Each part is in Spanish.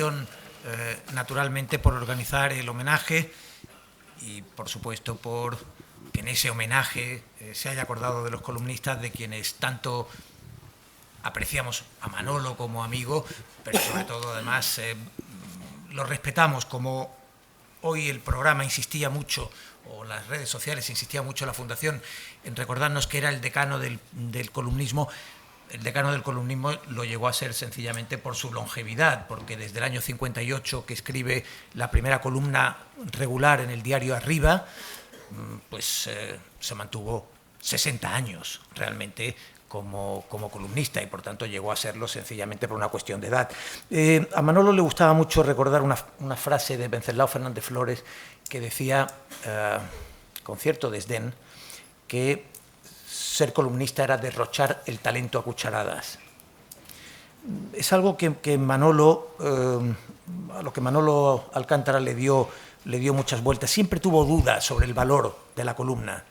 ilusión, naturalmente, por organizar el homenaje y, por supuesto, por que en ese homenaje se haya acordado de los columnistas, de quienes tanto apreciamos a Manolo como amigo, pero sobre todo, además, lo respetamos, como hoy el programa insistía mucho, o las redes sociales insistía mucho la Fundación en recordarnos que era el decano del columnismo. El decano del columnismo lo llegó a ser sencillamente por su longevidad, porque desde el año 58 que escribe la primera columna regular en el diario Arriba, pues se mantuvo 60 años realmente como columnista y por tanto llegó a serlo sencillamente por una cuestión de edad. A Manolo le gustaba mucho recordar una frase de Wenceslao Fernández Flores que decía, con cierto desdén, que ser columnista era derrochar el talento a cucharadas. Es algo que Manolo, a lo que Manolo Alcántara le dio muchas vueltas. Siempre tuvo dudas sobre el valor de la columna.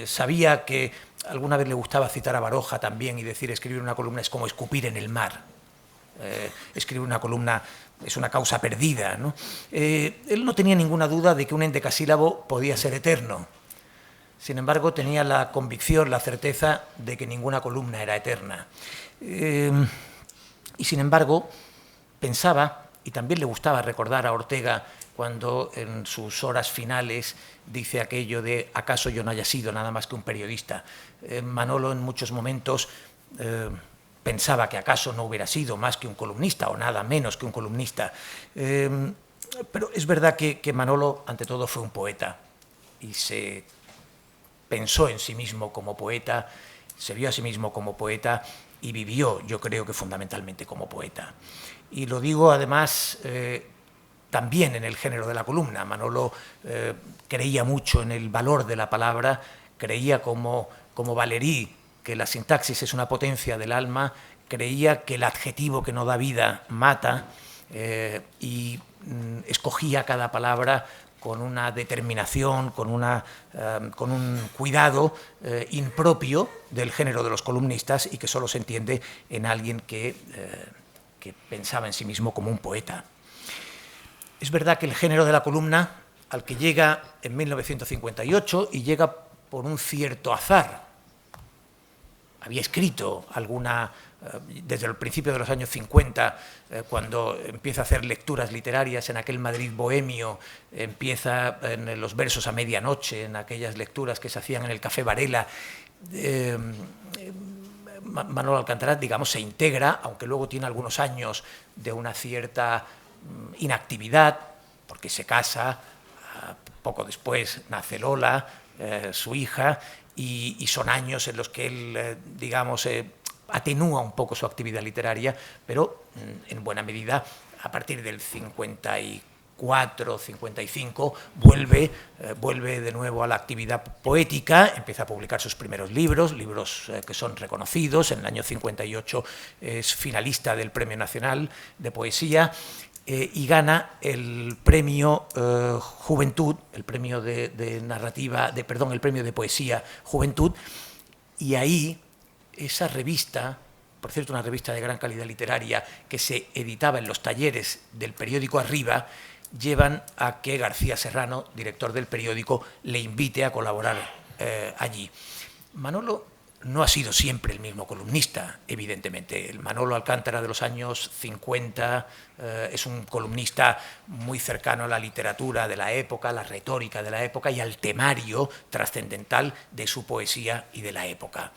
Sabía que alguna vez le gustaba citar a Baroja también y decir: escribir una columna es como escupir en el mar. Escribir una columna es una causa perdida, ¿no? Él no tenía ninguna duda de que un endecasílabo podía ser eterno. Sin embargo, tenía la convicción, la certeza de que ninguna columna era eterna. Y sin embargo, pensaba, y también le gustaba recordar a Ortega cuando en sus horas finales dice aquello de «acaso yo no haya sido nada más que un periodista». Manolo en muchos momentos pensaba que acaso no hubiera sido más que un columnista o nada menos que un columnista. Pero es verdad que Manolo, ante todo, fue un poeta y se pensó en sí mismo como poeta, se vio a sí mismo como poeta y vivió, yo creo que fundamentalmente como poeta. Y lo digo además también en el género de la columna. Manolo creía mucho en el valor de la palabra, creía como Valéry que la sintaxis es una potencia del alma, creía que el adjetivo que no da vida mata y escogía cada palabra con una determinación, con un cuidado impropio del género de los columnistas y que solo se entiende en alguien que pensaba en sí mismo como un poeta. Es verdad que el género de la columna, al que llega en 1958 y llega por un cierto azar, había escrito alguna desde el principio de los años 50, cuando empieza a hacer lecturas literarias en aquel Madrid bohemio, empieza en los versos a medianoche, en aquellas lecturas que se hacían en el Café Varela. Manolo Alcántara, digamos, se integra, aunque luego tiene algunos años de una cierta inactividad, porque se casa, poco después nace Lola, su hija, y son años en los que él, digamos, atenúa un poco su actividad literaria, pero en buena medida, a partir del 54, 55, vuelve de nuevo a la actividad poética, empieza a publicar sus primeros libros que son reconocidos. En el año 58 es finalista del Premio Nacional de Poesía y gana el premio Juventud, el premio de narrativa, el premio de poesía Juventud, y ahí esa revista, por cierto, una revista de gran calidad literaria que se editaba en los talleres del periódico Arriba, llevan a que García Serrano, director del periódico, le invite a colaborar allí. Manolo no ha sido siempre el mismo columnista, evidentemente. El Manolo Alcántara de los años 50 es un columnista muy cercano a la literatura de la época, a la retórica de la época y al temario trascendental de su poesía y de la época.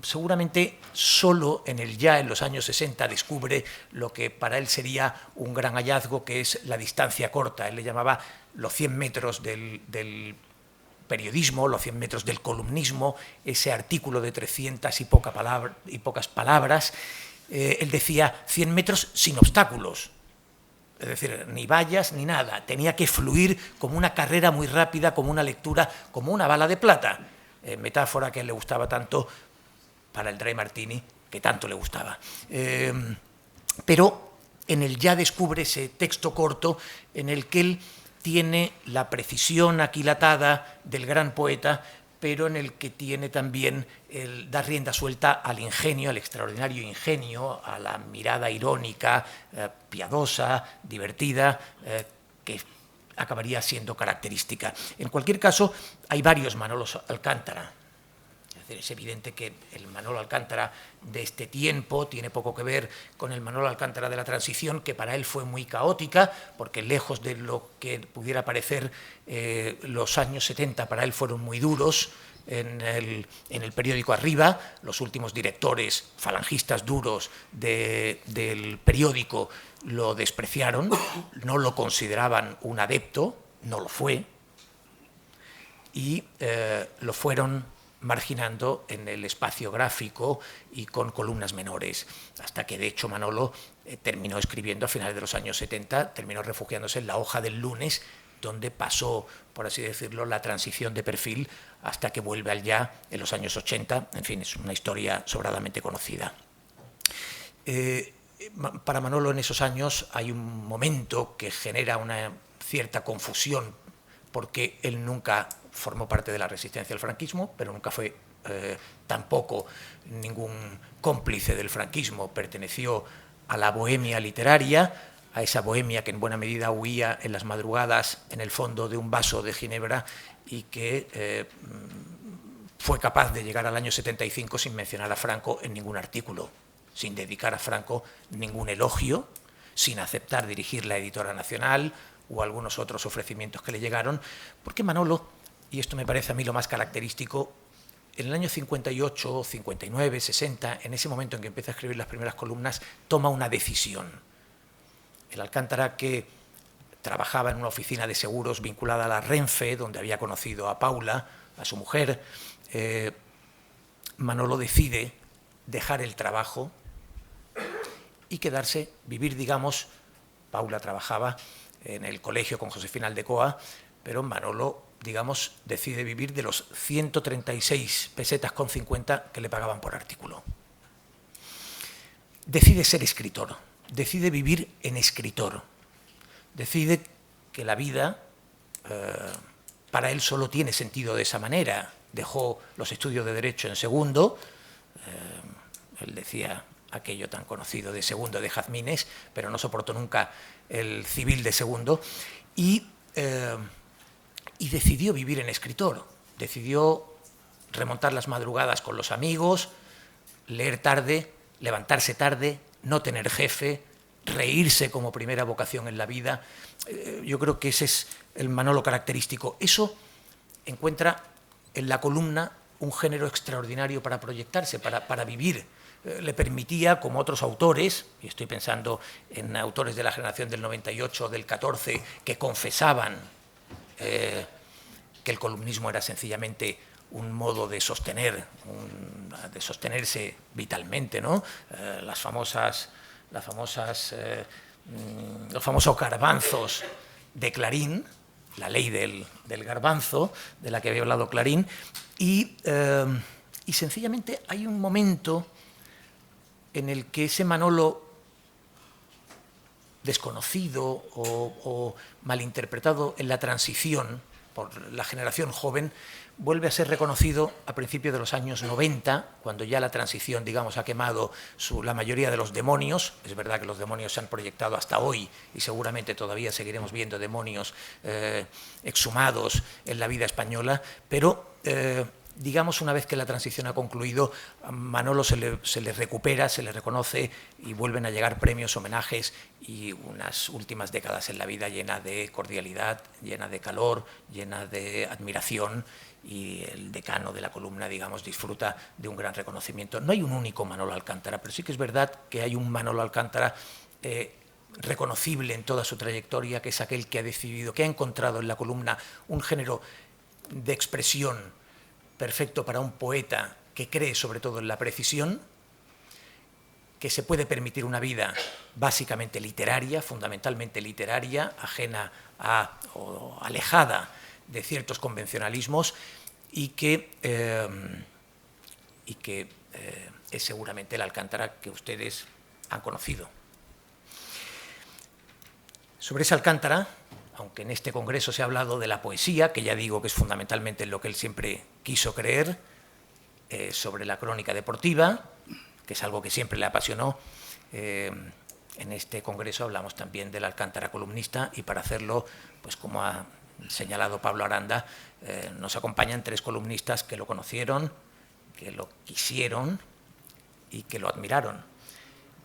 Seguramente solo en los años 60 descubre lo que para él sería un gran hallazgo, que es la distancia corta. Él le llamaba los 100 metros del periodismo, los 100 metros del columnismo, ese artículo de 300 y pocas palabras. Él decía 100 metros sin obstáculos, es decir, ni vallas ni nada. Tenía que fluir como una carrera muy rápida, como una lectura, como una bala de plata. Metáfora que a él le gustaba tanto para el Dry Martini, que tanto le gustaba. Pero en él ya descubre ese texto corto en el que él tiene la precisión aquilatada del gran poeta, pero en el que tiene también el dar rienda suelta al ingenio, al extraordinario ingenio, a la mirada irónica, piadosa, divertida, que acabaría siendo característica. En cualquier caso, hay varios Manolos Alcántara. Es evidente que el Manolo Alcántara de este tiempo tiene poco que ver con el Manolo Alcántara de la transición, que para él fue muy caótica, porque lejos de lo que pudiera parecer, los años 70 para él fueron muy duros. En el periódico Arriba, los últimos directores falangistas duros del periódico lo despreciaron, no lo consideraban un adepto, no lo fue, y lo fueron marginando en el espacio gráfico y con columnas menores, hasta que de hecho Manolo terminó escribiendo a finales de los años 70, terminó refugiándose en La Hoja del Lunes, donde pasó, por así decirlo, la transición de perfil hasta que vuelve al Ya en los años 80, en fin, es una historia sobradamente conocida. Para Manolo en esos años hay un momento que genera una cierta confusión, porque él nunca formó parte de la resistencia al franquismo, pero nunca fue tampoco ningún cómplice del franquismo. Perteneció a la bohemia literaria, a esa bohemia que en buena medida huía en las madrugadas en el fondo de un vaso de ginebra y que fue capaz de llegar al año 75 sin mencionar a Franco en ningún artículo, sin dedicar a Franco ningún elogio, sin aceptar dirigir la Editora Nacional o algunos otros ofrecimientos que le llegaron, porque Manolo, y esto me parece a mí lo más característico, en el año 58, 59, 60, en ese momento en que empieza a escribir las primeras columnas, toma una decisión. El Alcántara, que trabajaba en una oficina de seguros vinculada a la Renfe, donde había conocido a Paula, a su mujer, Manolo decide dejar el trabajo y quedarse, vivir, digamos, Paula trabajaba en el colegio con Josefina Aldecoa, pero Manolo, digamos, decide vivir de los 136 pesetas con 50 que le pagaban por artículo. Decide ser escritor, decide vivir en escritor, decide que la vida para él solo tiene sentido de esa manera. Dejó los estudios de Derecho en segundo, él decía aquello tan conocido de segundo de Jazmines, pero no soportó nunca el civil de segundo, y decidió vivir en escritor, decidió remontar las madrugadas con los amigos, leer tarde, levantarse tarde, no tener jefe, reírse como primera vocación en la vida. Yo creo que ese es el Manolo característico. Eso encuentra en la columna un género extraordinario para proyectarse, para vivir. Le permitía, como otros autores, y estoy pensando en autores de la generación del 98 o del 14, que confesaban que el columnismo era sencillamente un modo de sostener, de sostenerse vitalmente, ¿no? Los famosos garbanzos de Clarín, la ley del garbanzo, de la que había hablado Clarín, y sencillamente hay un momento en el que ese Manolo desconocido o malinterpretado en la transición por la generación joven vuelve a ser reconocido a principios de los años 90, cuando ya la transición, digamos, ha quemado la mayoría de los demonios. Es verdad que los demonios se han proyectado hasta hoy y seguramente todavía seguiremos viendo demonios exhumados en la vida española, pero digamos, una vez que la transición ha concluido, a Manolo se le recupera, se le reconoce y vuelven a llegar premios, homenajes y unas últimas décadas en la vida llena de cordialidad, llena de calor, llena de admiración, y el decano de la columna, digamos, disfruta de un gran reconocimiento. No hay un único Manolo Alcántara, pero sí que es verdad que hay un Manolo Alcántara reconocible en toda su trayectoria, que es aquel que ha decidido, que ha encontrado en la columna un género de expresión perfecto para un poeta que cree sobre todo en la precisión, que se puede permitir una vida básicamente literaria, fundamentalmente literaria, ajena o alejada de ciertos convencionalismos, y que es seguramente el Alcántara que ustedes han conocido. Sobre ese Alcántara aunque en este congreso se ha hablado de la poesía, que ya digo que es fundamentalmente lo que él siempre quiso creer, sobre la crónica deportiva, que es algo que siempre le apasionó. En este congreso hablamos también del Alcántara columnista, y para hacerlo, pues como ha señalado Pablo Aranda, nos acompañan 3 columnistas que lo conocieron, que lo quisieron y que lo admiraron,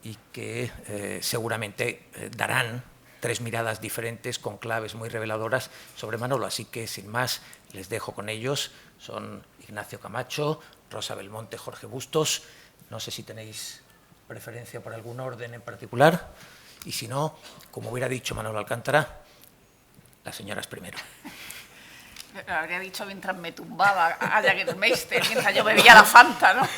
y que seguramente darán 3 miradas diferentes con claves muy reveladoras sobre Manolo. Así que, sin más, les dejo con ellos. Son Ignacio Camacho, Rosa Belmonte, Jorge Bustos. No sé si tenéis preferencia por algún orden en particular, y si no, como hubiera dicho Manolo Alcántara, las señoras primero. Habría dicho mientras me tumbaba a Jägermeister, mientras yo bebía la Fanta, ¿no?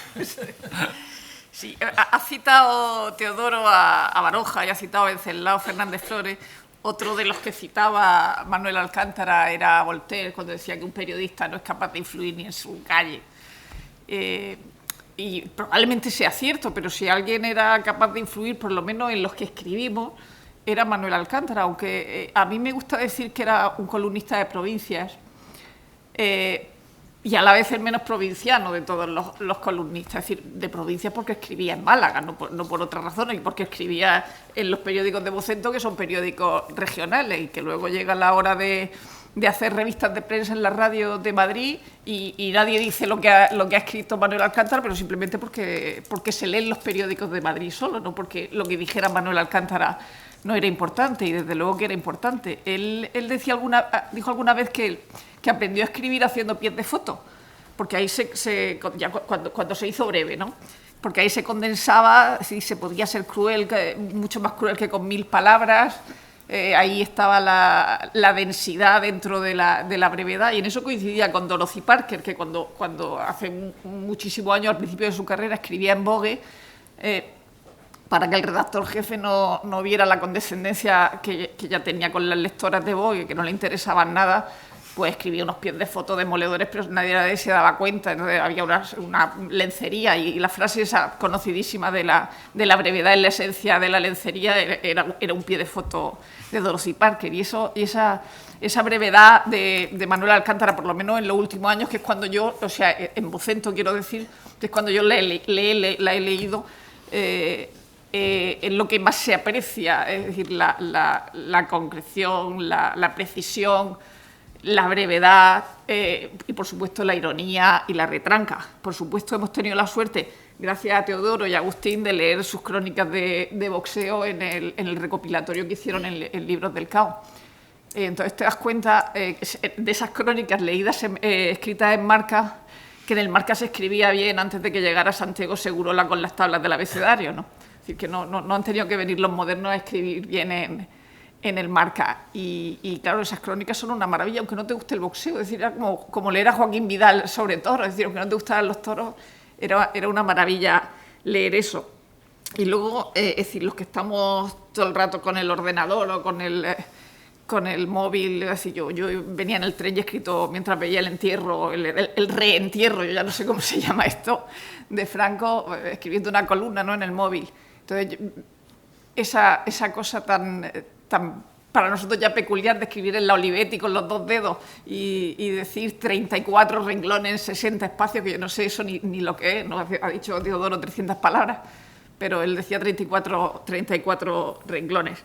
Sí, ha citado Teodoro a Baroja y ha citado a Wenceslao Fernández Flores. Otro de los que citaba Manuel Alcántara era Voltaire, cuando decía que un periodista no es capaz de influir ni en su calle. Y probablemente sea cierto, pero si alguien era capaz de influir, por lo menos en los que escribimos, era Manuel Alcántara, aunque a mí me gusta decir que era un columnista de provincias, y a la vez el menos provinciano de todos los columnistas, es decir, de provincias porque escribía en Málaga, no por otras razones, y porque escribía en los periódicos de Vocento, que son periódicos regionales, y que luego llega la hora de hacer revistas de prensa en la radio de Madrid y nadie dice lo que ha escrito Manuel Alcántara, pero simplemente porque se leen los periódicos de Madrid solo, no porque lo que dijera Manuel Alcántara no era importante, y desde luego que era importante. Él dijo alguna vez que aprendió a escribir haciendo pies de foto, porque ahí ya cuando se hizo breve, ¿no? Porque ahí se condensaba, sí, se podía ser cruel, mucho más cruel que con 1000 palabras. Ahí estaba la densidad dentro de la brevedad, y en eso coincidía con Dorothy Parker, que cuando hace muchísimos años, al principio de su carrera, escribía en Vogue, para que el redactor jefe no viera la condescendencia que ya tenía con las lectoras de Vogue, que no le interesaban nada, pues escribía unos pies de foto demoledores, pero nadie se daba cuenta. Entonces había una lencería, y la frase esa conocidísima de la brevedad en la esencia de la lencería era un pie de foto de Dorothy Parker. Y esa brevedad de Manuel Alcántara, por lo menos en los últimos años, que es cuando yo, o sea, en Vocento quiero decir, que es cuando yo la he leído, es lo que más se aprecia, es decir, la concreción, la precisión, la brevedad, y por supuesto la ironía y la retranca. Por supuesto hemos tenido la suerte, gracias a Teodoro y a Agustín, de leer sus crónicas de boxeo en el recopilatorio que hicieron en Libros del Caos. Entonces te das cuenta de esas crónicas leídas, escritas en Marca, que en el Marca se escribía bien antes de que llegara Santiago Segurola con las tablas del abecedario, ¿no? Es decir, que no han tenido que venir los modernos a escribir bien en el Marca. Y claro, esas crónicas son una maravilla, aunque no te guste el boxeo. Es decir, era como leer a Joaquín Vidal sobre toros. Es decir, aunque no te gustaran los toros, era una maravilla leer eso. Y luego, es decir, los que estamos todo el rato con el ordenador o con el móvil, es decir, yo venía en el tren y he escrito, mientras veía el entierro, el reentierro, yo ya no sé cómo se llama esto, de Franco, escribiendo una columna, ¿no?, en el móvil. Entonces, esa cosa tan para nosotros ya peculiar de escribir en la Olivetti con los 2 dedos y decir 34 renglones en 60 espacios, que yo no sé eso ni lo que es, no ha dicho Teodoro 300 palabras, pero él decía 34 renglones.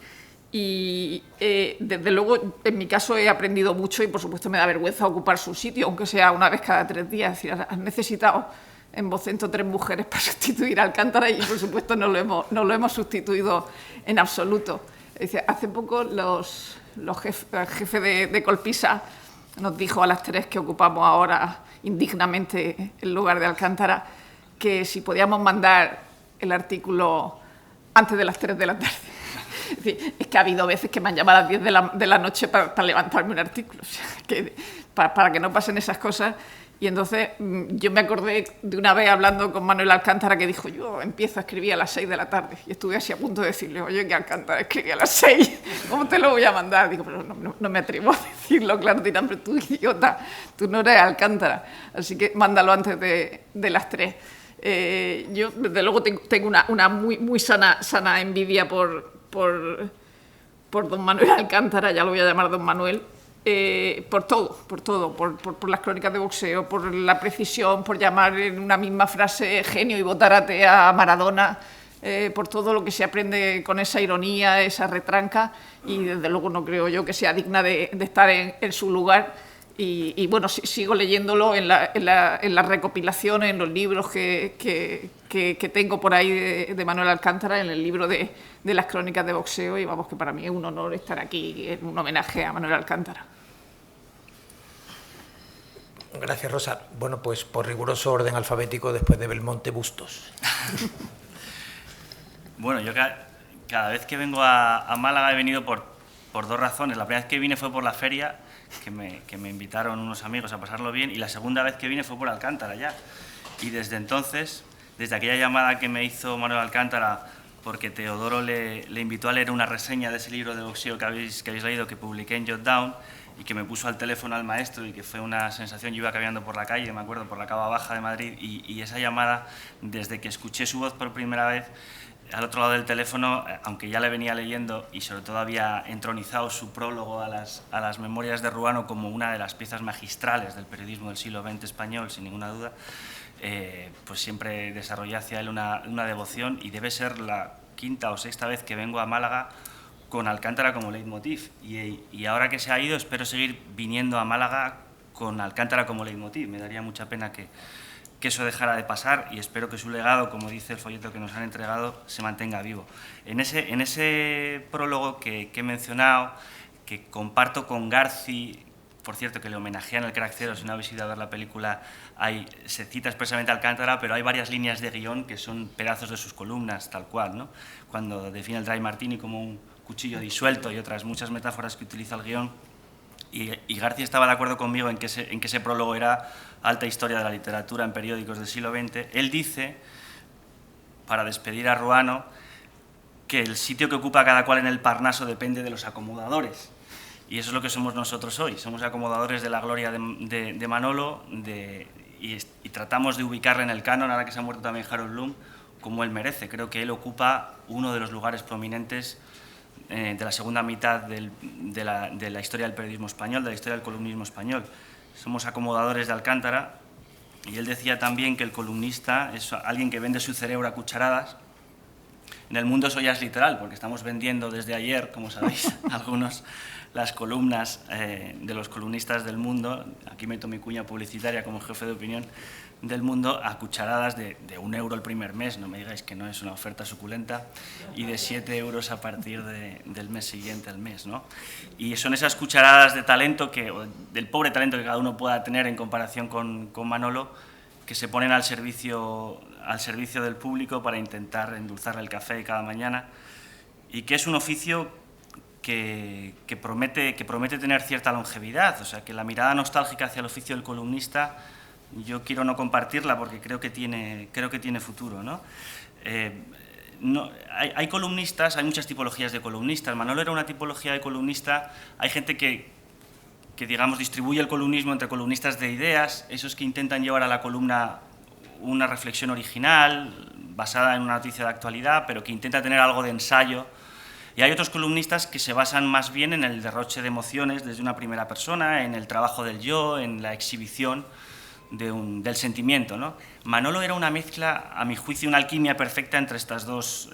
Y desde luego, en mi caso, he aprendido mucho, y por supuesto me da vergüenza ocupar su sitio, aunque sea una vez cada 3 días. Es decir, has necesitado en Vocento 3 mujeres para sustituir a Alcántara, y por supuesto no lo hemos sustituido en absoluto. Hace poco el jefe de Colpisa nos dijo a las 3 que ocupamos ahora indignamente el lugar de Alcántara, que si podíamos mandar el artículo antes de las 3 de la tarde. Es decir, es que ha habido veces que me han llamado a las 10 de la noche para levantarme un artículo, o sea, para que no pasen esas cosas. Y entonces yo me acordé de una vez hablando con Manuel Alcántara, que dijo: yo empiezo a escribir a las 6 de la tarde. Y estuve así a punto de decirle: oye, que Alcántara escribí a las 6, ¿cómo te lo voy a mandar? Digo: pero no me atrevo a decirlo, claro, dirán: pero tú, idiota, tú no eres Alcántara, así que mándalo antes de las 3. Yo, desde luego, tengo una muy sana envidia por por don Manuel Alcántara, ya lo voy a llamar don Manuel, por todo, por las crónicas de boxeo, por la precisión, por llamar en una misma frase genio y botarate a Maradona, por todo lo que se aprende con esa ironía, esa retranca, y desde luego no creo yo que sea digna de estar en su lugar. Y bueno, sigo leyéndolo en las recopilaciones, en los libros que tengo por ahí de Manuel Alcántara, en el libro de las crónicas de boxeo, y vamos, que para mí es un honor estar aquí en un homenaje a Manuel Alcántara. Gracias, Rosa. Bueno, pues por riguroso orden alfabético, después de Belmonte, Bustos. Bueno, yo cada vez que vengo a Málaga he venido por dos razones. La primera vez que vine fue por la feria, que me invitaron unos amigos a pasarlo bien, y la segunda vez que vine fue por Alcántara ya. Y desde entonces, desde aquella llamada que me hizo Manuel Alcántara, porque Teodoro le invitó a leer una reseña de ese libro de boxeo que habéis leído, que publiqué en Jotdown, y que me puso al teléfono al maestro, y que fue una sensación. Yo iba caminando por la calle, me acuerdo, por la Cava Baja de Madrid, y esa llamada, desde que escuché su voz por primera vez, al otro lado del teléfono, aunque ya le venía leyendo y sobre todo había entronizado su prólogo a las memorias de Ruano como una de las piezas magistrales del periodismo del siglo XX español, sin ninguna duda, pues siempre desarrollé hacia él una devoción, y debe ser la quinta o sexta vez que vengo a Málaga con Alcántara como leitmotiv. Y ahora que se ha ido, espero seguir viniendo a Málaga con Alcántara como leitmotiv. Me daría mucha pena que eso dejara de pasar, y espero que su legado, como dice el folleto que nos han entregado, se mantenga vivo. En ese prólogo que he mencionado, que comparto con Garci, por cierto, que le homenajean el Crack Zero, si no habéis ido a ver la película, se cita expresamente a Alcántara, pero hay varias líneas de guión que son pedazos de sus columnas, tal cual, ¿no? Cuando define el Dry Martini como un cuchillo disuelto, y otras muchas metáforas que utiliza el guión. Y García estaba de acuerdo conmigo en que ese prólogo era alta historia de la literatura en periódicos del siglo XX. Él dice, para despedir a Ruano, que el sitio que ocupa cada cual en el Parnaso depende de los acomodadores. Y eso es lo que somos nosotros hoy. Somos acomodadores de la gloria de Manolo, y tratamos de ubicarle en el canon, ahora que se ha muerto también Harold Bloom, como él merece. Creo que él ocupa uno de los lugares prominentes de la segunda mitad de la historia del periodismo español, de la historia del columnismo español. Somos acomodadores de Alcántara, y él decía también que el columnista es alguien que vende su cerebro a cucharadas. En el mundo eso ya es literal, porque estamos vendiendo desde ayer, como sabéis, algunos, las columnas de los columnistas del Mundo. Aquí meto mi cuña publicitaria como jefe de opinión del Mundo, a cucharadas de 1 euro el primer mes, no me digáis que no es una oferta suculenta, y de 7 euros a partir del mes siguiente al mes, ¿no? Y son esas cucharadas de talento, del pobre talento que cada uno pueda tener en comparación con Manolo, que se ponen al servicio del público para intentar endulzarle el café cada mañana, y que es un oficio que promete tener cierta longevidad. O sea, que la mirada nostálgica hacia el oficio del columnista, yo quiero no compartirla, porque creo que tiene futuro, ¿no? Hay columnistas, hay muchas tipologías de columnistas. Manolo era una tipología de columnista. Hay gente que digamos, distribuye el columnismo entre columnistas de ideas, esos que intentan llevar a la columna una reflexión original, basada en una noticia de actualidad, pero que intenta tener algo de ensayo. Y hay otros columnistas que se basan más bien en el derroche de emociones desde una primera persona, en el trabajo del yo, en la exhibición del sentimiento, ¿no? Manolo era una mezcla, a mi juicio, una alquimia perfecta entre estas dos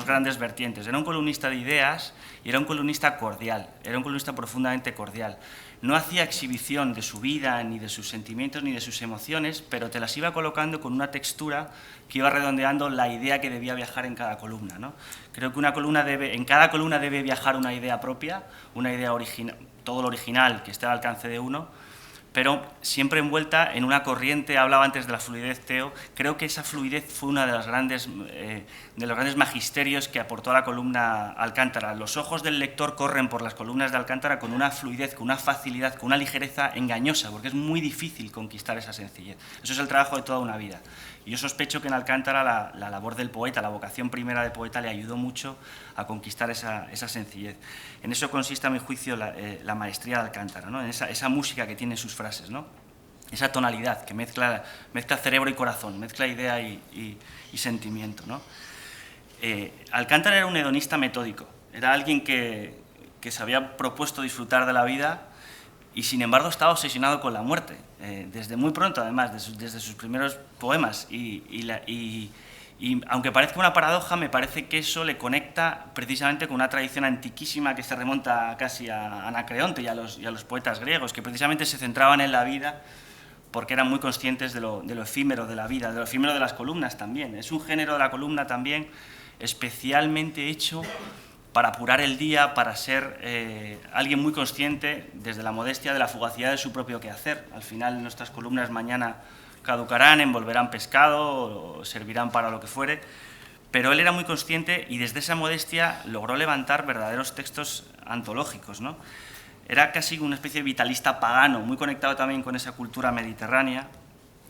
grandes vertientes. Era un columnista de ideas y era un columnista cordial, era un columnista profundamente cordial. No hacía exhibición de su vida, ni de sus sentimientos, ni de sus emociones, pero te las iba colocando con una textura que iba redondeando la idea que debía viajar en cada columna, ¿no? Creo que en cada columna debe viajar una idea propia, una idea original, todo lo original que esté al alcance de uno, pero siempre envuelta en una corriente. Hablaba antes de la fluidez, Teo. Creo que esa fluidez fue una de los grandes magisterios que aportó a la columna Alcántara. Los ojos del lector corren por las columnas de Alcántara con una fluidez, con una facilidad, con una ligereza engañosa, porque es muy difícil conquistar esa sencillez. Eso es el trabajo de toda una vida. Y yo sospecho que en Alcántara la labor del poeta, la vocación primera de poeta, le ayudó mucho a conquistar esa sencillez. En eso consiste, a mi juicio, la maestría de Alcántara, ¿no? En esa música que tiene sus frases, ¿no? Esa tonalidad que mezcla cerebro y corazón, mezcla idea y sentimiento, ¿no? Alcántara era un hedonista metódico, era alguien que que se había propuesto disfrutar de la vida y sin embargo estaba obsesionado con la muerte, desde muy pronto además, desde sus primeros poemas. Y aunque parezca una paradoja, me parece que eso le conecta precisamente con una tradición antiquísima que se remonta casi a Anacreonte y a los poetas griegos, que precisamente se centraban en la vida porque eran muy conscientes de lo efímero de la vida, de lo efímero de las columnas también. Es un género de la columna también especialmente hecho para apurar el día, para ser alguien muy consciente desde la modestia de la fugacidad de su propio quehacer. Al final nuestras columnas mañana caducarán, envolverán pescado o servirán para lo que fuere, pero él era muy consciente y desde esa modestia logró levantar verdaderos textos antológicos, ¿no? Era casi una especie de vitalista pagano, muy conectado también con esa cultura mediterránea,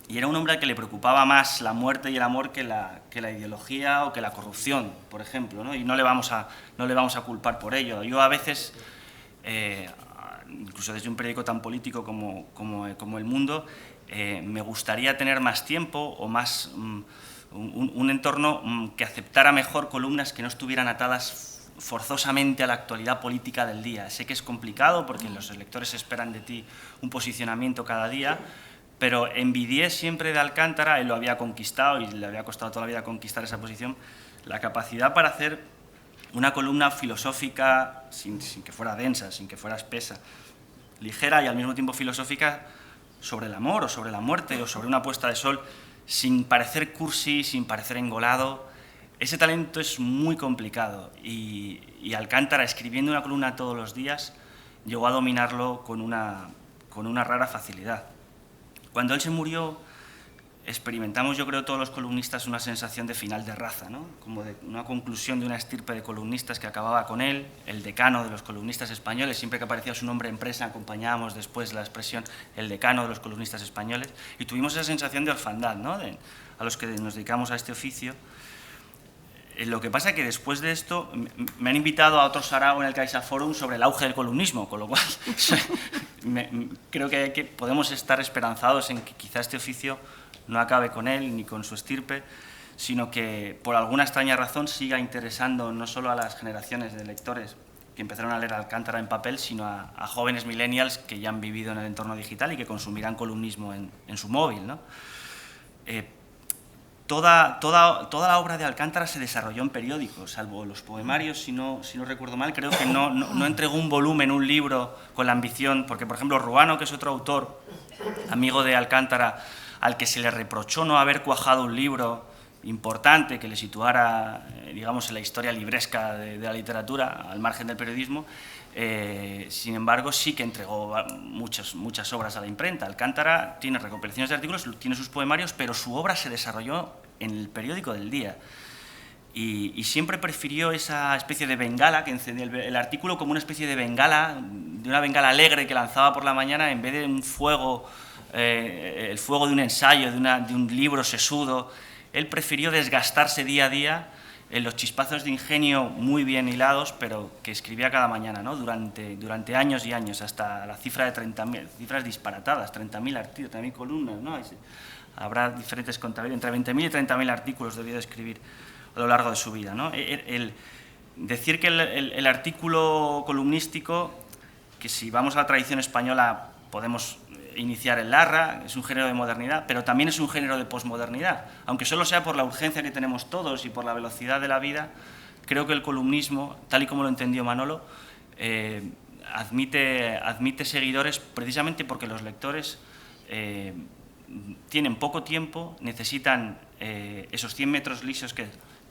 y era un hombre al que le preocupaba más la muerte y el amor que la ideología o que la corrupción, por ejemplo, ¿no? Y no le vamos a culpar por ello. Yo a veces, incluso desde un periódico tan político como El Mundo, me gustaría tener más tiempo o más un entorno que aceptara mejor columnas que no estuvieran atadas forzosamente a la actualidad política del día. Sé que es complicado porque los lectores esperan de ti un posicionamiento cada día, pero envidié siempre de Alcántara, él lo había conquistado y le había costado toda la vida conquistar esa posición, la capacidad para hacer una columna filosófica sin que fuera densa, sin que fuera espesa, ligera y al mismo tiempo filosófica, sobre el amor o sobre la muerte o sobre una puesta de sol, sin parecer cursi, sin parecer engolado. Ese talento es muy complicado y Alcántara, escribiendo una columna todos los días, llegó a dominarlo con una rara facilidad. Cuando él se murió, experimentamos, yo creo, todos los columnistas una sensación de final de raza, ¿no? Como de una conclusión de una estirpe de columnistas que acababa con él, el decano de los columnistas españoles. Siempre que aparecía su nombre en prensa acompañábamos después la expresión el decano de los columnistas españoles, y tuvimos esa sensación de orfandad, ¿no? A los que nos dedicamos a este oficio. Lo que pasa es que después de esto me han invitado a otro sarao en el CaixaForum sobre el auge del columnismo, con lo cual creo que podemos estar esperanzados en que quizá este oficio no acabe con él ni con su estirpe, sino que por alguna extraña razón siga interesando no solo a las generaciones de lectores que empezaron a leer Alcántara en papel, sino a jóvenes millennials que ya han vivido en el entorno digital y que consumirán columnismo en su móvil, ¿no? Toda la obra de Alcántara se desarrolló en periódicos, salvo los poemarios, si no recuerdo mal. Creo que no entregó un volumen, un libro, con la ambición, porque, por ejemplo, Ruano, que es otro autor, amigo de Alcántara, al que se le reprochó no haber cuajado un libro importante que le situara, digamos, en la historia libresca de la literatura, al margen del periodismo, sin embargo, sí que entregó muchas obras a la imprenta. Alcántara tiene recopilaciones de artículos, tiene sus poemarios, pero su obra se desarrolló en el periódico del día. Y siempre prefirió esa especie de bengala, que encendía el artículo como una especie de bengala, de una bengala alegre que lanzaba por la mañana, en vez de un fuego, el fuego de un ensayo, de un libro sesudo. Él prefirió desgastarse día a día en los chispazos de ingenio muy bien hilados, pero que escribía cada mañana, ¿no? Durante años y años, hasta la cifra de 30.000, cifras disparatadas, 30.000 artículos, 30.000 columnas, ¿no? Habrá diferentes contabilidades, entre 20.000 y 30.000 artículos debió de escribir a lo largo de su vida, ¿no? Decir que el artículo columnístico, que si vamos a la tradición española podemos iniciar el Larra, es un género de modernidad, pero también es un género de posmodernidad. Aunque solo sea por la urgencia que tenemos todos y por la velocidad de la vida, creo que el columnismo, tal y como lo entendió Manolo, admite seguidores precisamente porque los lectores tienen poco tiempo, necesitan esos 100 metros lisos que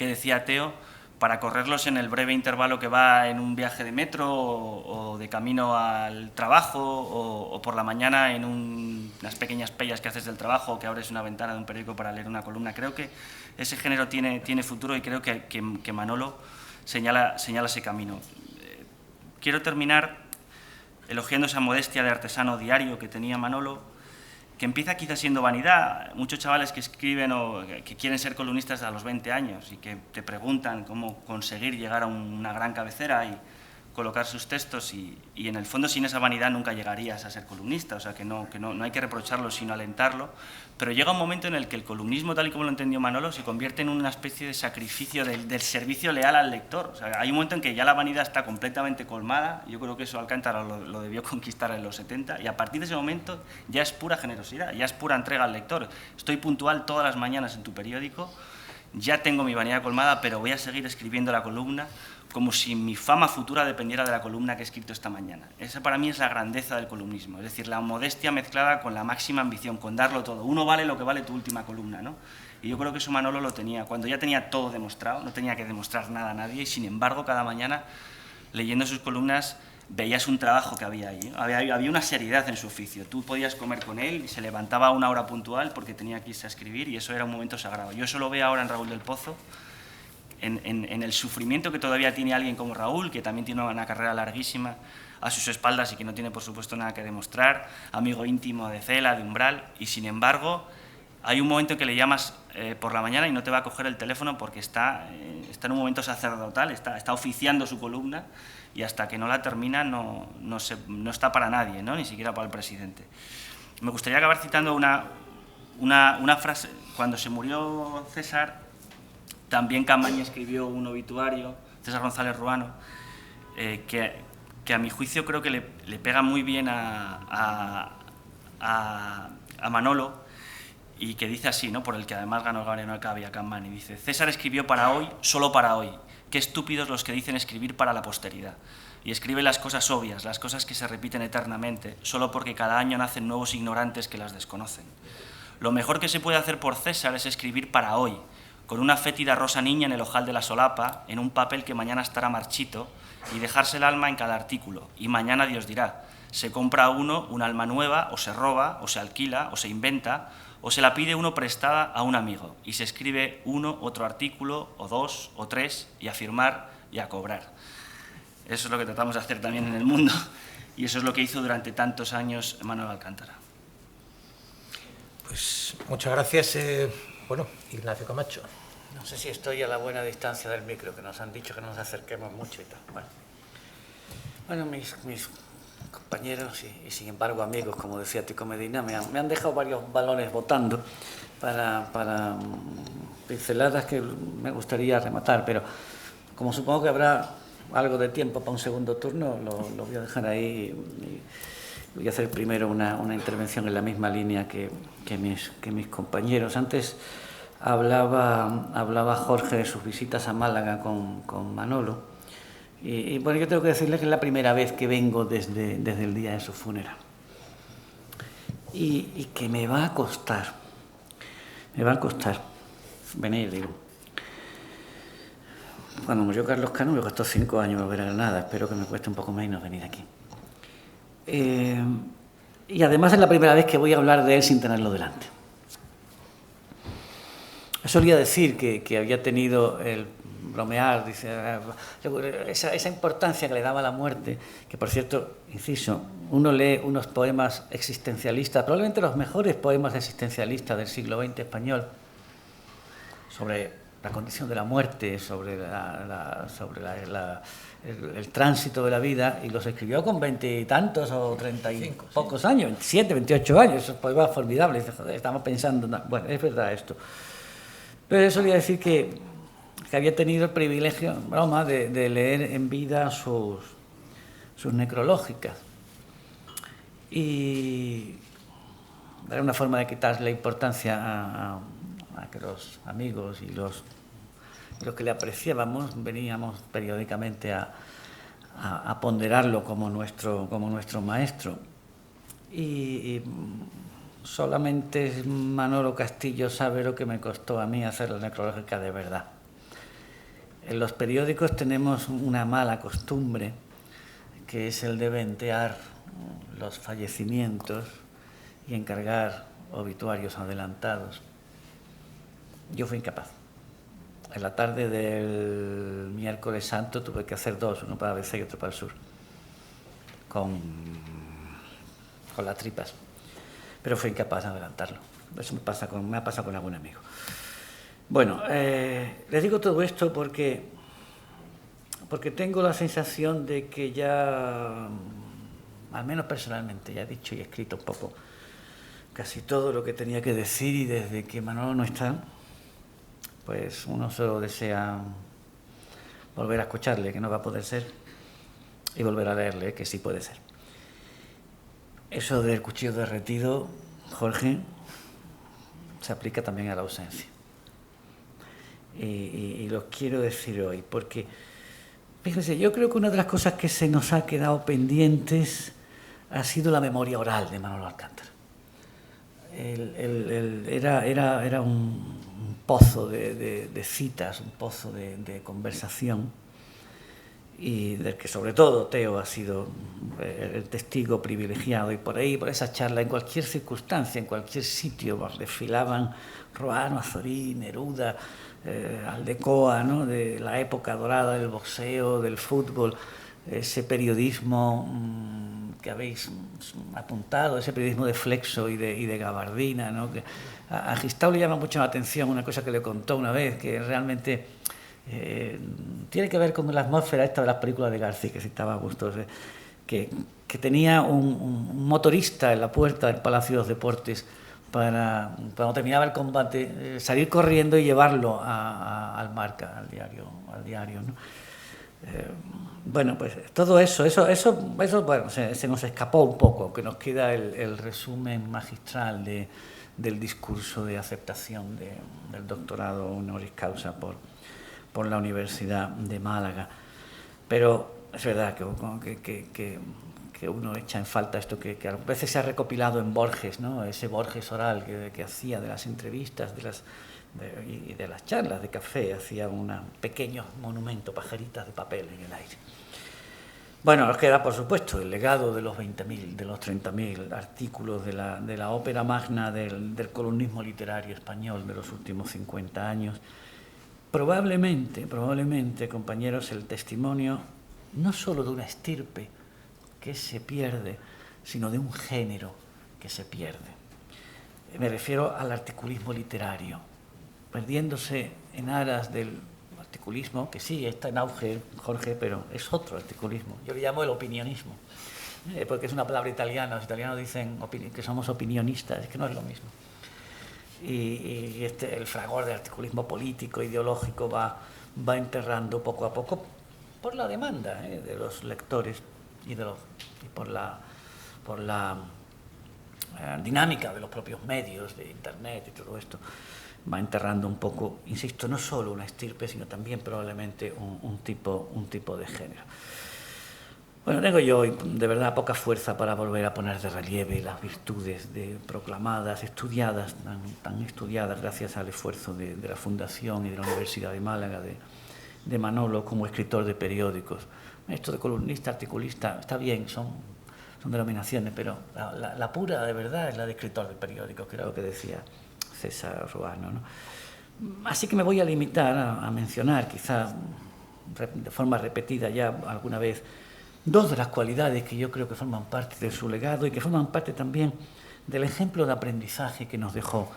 decía Teo, para correrlos en el breve intervalo que va en un viaje de metro o de camino al trabajo o por la mañana en unas pequeñas pellas que haces del trabajo o que abres una ventana de un periódico para leer una columna. Creo que ese género tiene futuro y creo que Manolo señala ese camino. Quiero terminar elogiando esa modestia de artesano diario que tenía Manolo, que empieza quizás siendo vanidad. Muchos chavales que escriben o que quieren ser columnistas a los 20 años y que te preguntan cómo conseguir llegar a una gran cabecera y colocar sus textos y en el fondo sin esa vanidad nunca llegarías a ser columnista, o sea que no hay que reprocharlo sino alentarlo, pero llega un momento en el que el columnismo tal y como lo entendió Manolo se convierte en una especie de sacrificio del servicio leal al lector. O sea, hay un momento en que ya la vanidad está completamente colmada, yo creo que eso Alcántara lo debió conquistar en los 70 y a partir de ese momento ya es pura generosidad, ya es pura entrega al lector. Estoy puntual todas las mañanas en tu periódico, ya tengo mi vanidad colmada, pero voy a seguir escribiendo la columna como si mi fama futura dependiera de la columna que he escrito esta mañana. Esa para mí es la grandeza del columnismo, es decir, la modestia mezclada con la máxima ambición, con darlo todo. Uno vale lo que vale tu última columna, ¿no? Y yo creo que eso Manolo lo tenía, cuando ya tenía todo demostrado, no tenía que demostrar nada a nadie, y sin embargo cada mañana, leyendo sus columnas, veías un trabajo que había ahí, ¿no? Había una seriedad en su oficio. Tú podías comer con él y se levantaba a una hora puntual porque tenía que irse a escribir y eso era un momento sagrado. Yo eso lo veo ahora en Raúl del Pozo, en el sufrimiento que todavía tiene alguien como Raúl, que también tiene una carrera larguísima a sus espaldas y que no tiene, por supuesto, nada que demostrar, amigo íntimo de Cela, de Umbral, y sin embargo, hay un momento en que le llamas por la mañana y no te va a coger el teléfono porque está en un momento sacerdotal, está oficiando su columna y hasta que no la termina no está para nadie, ¿no? Ni siquiera para el presidente. Me gustaría acabar citando una frase. Cuando se murió César, también Caamaño escribió un obituario, César González Ruano, que a mi juicio creo que le pega muy bien a Manolo y que dice así, ¿no? Por el que además ganó el Gabriel Alcabia, Caamaño, dice: César escribió para hoy, solo para hoy. Qué estúpidos los que dicen escribir para la posteridad. Y escribe las cosas obvias, las cosas que se repiten eternamente, solo porque cada año nacen nuevos ignorantes que las desconocen. Lo mejor que se puede hacer por César es escribir para hoy, con una fétida rosa niña en el ojal de la solapa, en un papel que mañana estará marchito, y dejarse el alma en cada artículo. Y mañana Dios dirá, se compra uno un alma nueva, o se roba, o se alquila, o se inventa, o se la pide uno prestada a un amigo, y se escribe uno, otro artículo, o dos, o tres, y a firmar y a cobrar. Eso es lo que tratamos de hacer también en el mundo, y eso es lo que hizo durante tantos años Manuel Alcántara. Pues muchas gracias. Bueno, Ignacio Camacho. No sé si estoy a la buena distancia del micro, que nos han dicho que no nos acerquemos mucho y tal. Bueno, mis compañeros y sin embargo amigos, como decía Tico Medina, me han dejado varios balones botando para pinceladas que me gustaría rematar, pero como supongo que habrá algo de tiempo para un segundo turno, lo voy a dejar ahí y voy a hacer primero una intervención en la misma línea que mis compañeros. Antes hablaba Jorge de sus visitas a Málaga con Manolo y bueno, yo tengo que decirle que es la primera vez que vengo desde el día de su funeral y que me va a costar venir, digo. Cuando murió Carlos Cano me costó 5 años volver a Granada, espero que me cueste un poco menos venir aquí. Y además es la primera vez que voy a hablar de él sin tenerlo delante. Solía decir que había tenido el bromear, dice, esa importancia que le daba a la muerte, que por cierto, inciso, uno lee unos poemas existencialistas, probablemente los mejores poemas existencialistas del siglo XX español, sobre la condición de la muerte, sobre el tránsito de la vida, y los escribió con 20 y tantos o 30 y pocos años, 27, 28 años, esos poemas formidables. Joder, estamos pensando, bueno, es verdad esto. Pero eso solía decir que había tenido el privilegio, broma, de leer en vida sus necrológicas. Y era una forma de quitarle importancia a que los amigos y los que le apreciábamos veníamos periódicamente a ponderarlo como nuestro maestro. Y solamente Manolo Castillo sabe lo que me costó a mí hacer la necrológica de verdad. En los periódicos tenemos una mala costumbre, que es el de ventear los fallecimientos y encargar obituarios adelantados. Yo fui incapaz. En la tarde del miércoles santo tuve que hacer 2, uno para ABC y otro para el sur, con las tripas. Pero fui incapaz de adelantarlo. Eso me ha pasado con algún amigo. Bueno, les digo todo esto porque porque tengo la sensación de que ya, al menos personalmente, ya he dicho y escrito un poco casi todo lo que tenía que decir, y desde que Manolo no está, pues uno solo desea volver a escucharle, que no va a poder ser, y volver a leerle, que sí puede ser. Eso del cuchillo derretido, Jorge, se aplica también a la ausencia. Y lo quiero decir hoy, porque, fíjense, yo creo que una de las cosas que se nos ha quedado pendientes ha sido la memoria oral de Manolo Alcántara. Era un pozo de citas, un pozo de conversación, y del que sobre todo Teo ha sido el testigo privilegiado, y por ahí, por esa charla, en cualquier circunstancia, en cualquier sitio, desfilaban Ruano, Azorín, Neruda, Aldecoa, ¿no?, de la época dorada del boxeo, del fútbol, ese periodismo que habéis apuntado, ese periodismo de Flexo y de Gabardina, ¿no? Que a Gistau le llama mucho la atención una cosa que le contó una vez, que realmente tiene que ver con la atmósfera esta de las películas de García, que citaba Augusto, que tenía un motorista en la puerta del Palacio de los Deportes para, cuando terminaba el combate, salir corriendo y llevarlo al Marca, al diario, ¿no? Bueno, pues todo eso bueno, se nos escapó un poco, aunque nos queda el resumen magistral del discurso de aceptación del doctorado honoris causa por la Universidad de Málaga. Pero es verdad que uno echa en falta esto que a veces se ha recopilado en Borges, ¿no? Ese Borges oral que hacía de las entrevistas y de las charlas de café, hacía un pequeño monumento, pajaritas de papel en el aire. Bueno, nos queda, por supuesto, el legado de los 20.000, de los 30.000 artículos de la ópera magna del columnismo literario español de los últimos 50 años. Probablemente, compañeros, el testimonio no solo de una estirpe que se pierde, sino de un género que se pierde. Me refiero al articulismo literario, perdiéndose en aras del articulismo, que sí está en auge, Jorge, pero es otro articulismo. Yo le llamo el opinionismo, porque es una palabra italiana. Los italianos dicen que somos opinionistas, es que no es lo mismo. Y el fragor del articulismo político, ideológico, va enterrando poco a poco, por la demanda de los lectores y por la dinámica de los propios medios, de Internet y todo esto, va enterrando un poco, insisto, no solo una estirpe, sino también probablemente un tipo de género. Bueno, tengo yo de verdad poca fuerza para volver a poner de relieve las virtudes proclamadas, estudiadas, tan estudiadas gracias al esfuerzo de la Fundación y de la Universidad de Málaga, de Manolo como escritor de periódicos. Esto de columnista, articulista, está bien, son denominaciones, pero la pura de verdad es la de escritor de periódicos, que era lo que decía César Ruano, ¿no? Así que me voy a limitar a mencionar, quizá de forma repetida ya alguna vez, dos de las cualidades que yo creo que forman parte de su legado y que forman parte también del ejemplo de aprendizaje que nos dejó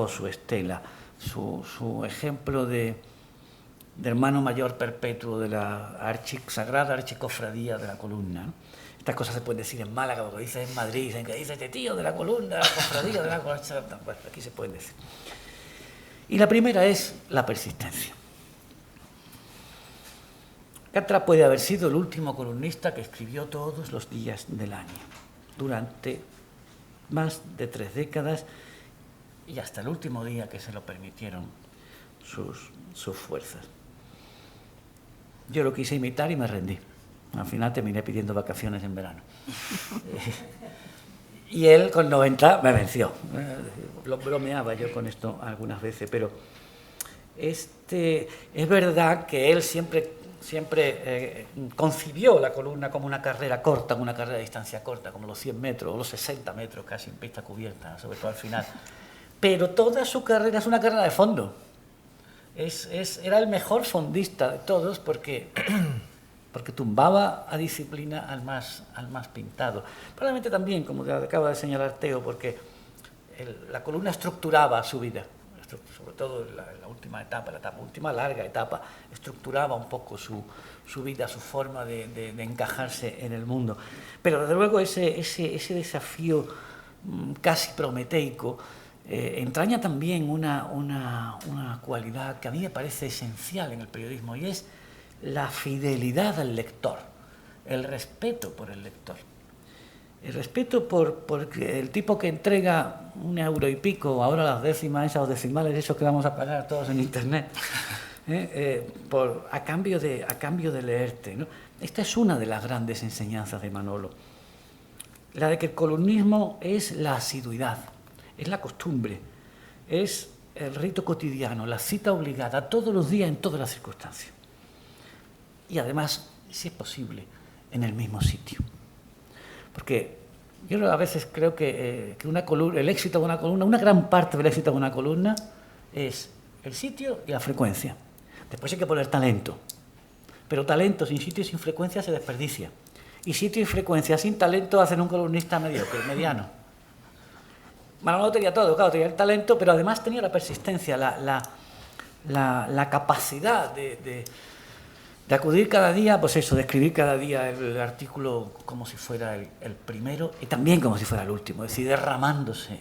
su estela, su ejemplo de hermano mayor perpetuo de la sagrada archicofradía de la columna, ¿no? Estas cosas se pueden decir en Málaga, porque dices en Madrid, dicen que dice este tío de la columna, de la cofradía de la columna. Bueno, aquí se pueden decir. Y la primera es la persistencia. Alcántara puede haber sido el último columnista que escribió todos los días del año, durante más de 3 décadas, y hasta el último día que se lo permitieron sus fuerzas. Yo lo quise imitar y me rendí. Al final terminé pidiendo vacaciones en verano. Y él con 90 me venció. Lo bromeaba yo con esto algunas veces, pero es verdad que él siempre concibió la columna como una carrera corta, una carrera de distancia corta, como los 100 metros o los 60 metros casi en pista cubierta, sobre todo al final. Pero toda su carrera es una carrera de fondo. Era el mejor fondista de todos porque tumbaba a disciplina al más pintado. Probablemente también, como acaba de señalar Teo, porque la columna estructuraba su vida, sobre todo en la última etapa, última larga etapa, estructuraba un poco su vida, su forma de encajarse en el mundo. Pero desde luego ese desafío casi prometeico entraña también una cualidad que a mí me parece esencial en el periodismo, y es la fidelidad al lector, el respeto por el lector. El respeto por el tipo que entrega €1 y pico, ahora las décimas esas o decimales, esos que vamos a pagar todos en internet, a cambio de leerte, ¿no? Esta es una de las grandes enseñanzas de Manolo, la de que el columnismo es la asiduidad, es la costumbre, es el rito cotidiano, la cita obligada todos los días en todas las circunstancias. Y además, si es posible, en el mismo sitio. Porque yo a veces creo que el éxito de una columna, una gran parte del éxito de una columna es el sitio y la frecuencia. Después hay que poner talento. Pero talento sin sitio y sin frecuencia se desperdicia. Y sitio y frecuencia sin talento hacen un columnista mediocre, mediano. Manolo tenía todo, claro, tenía el talento, pero además tenía la persistencia, la capacidad de acudir cada día, pues eso, de escribir cada día el artículo como si fuera el primero y también como si fuera el último, es decir, derramándose,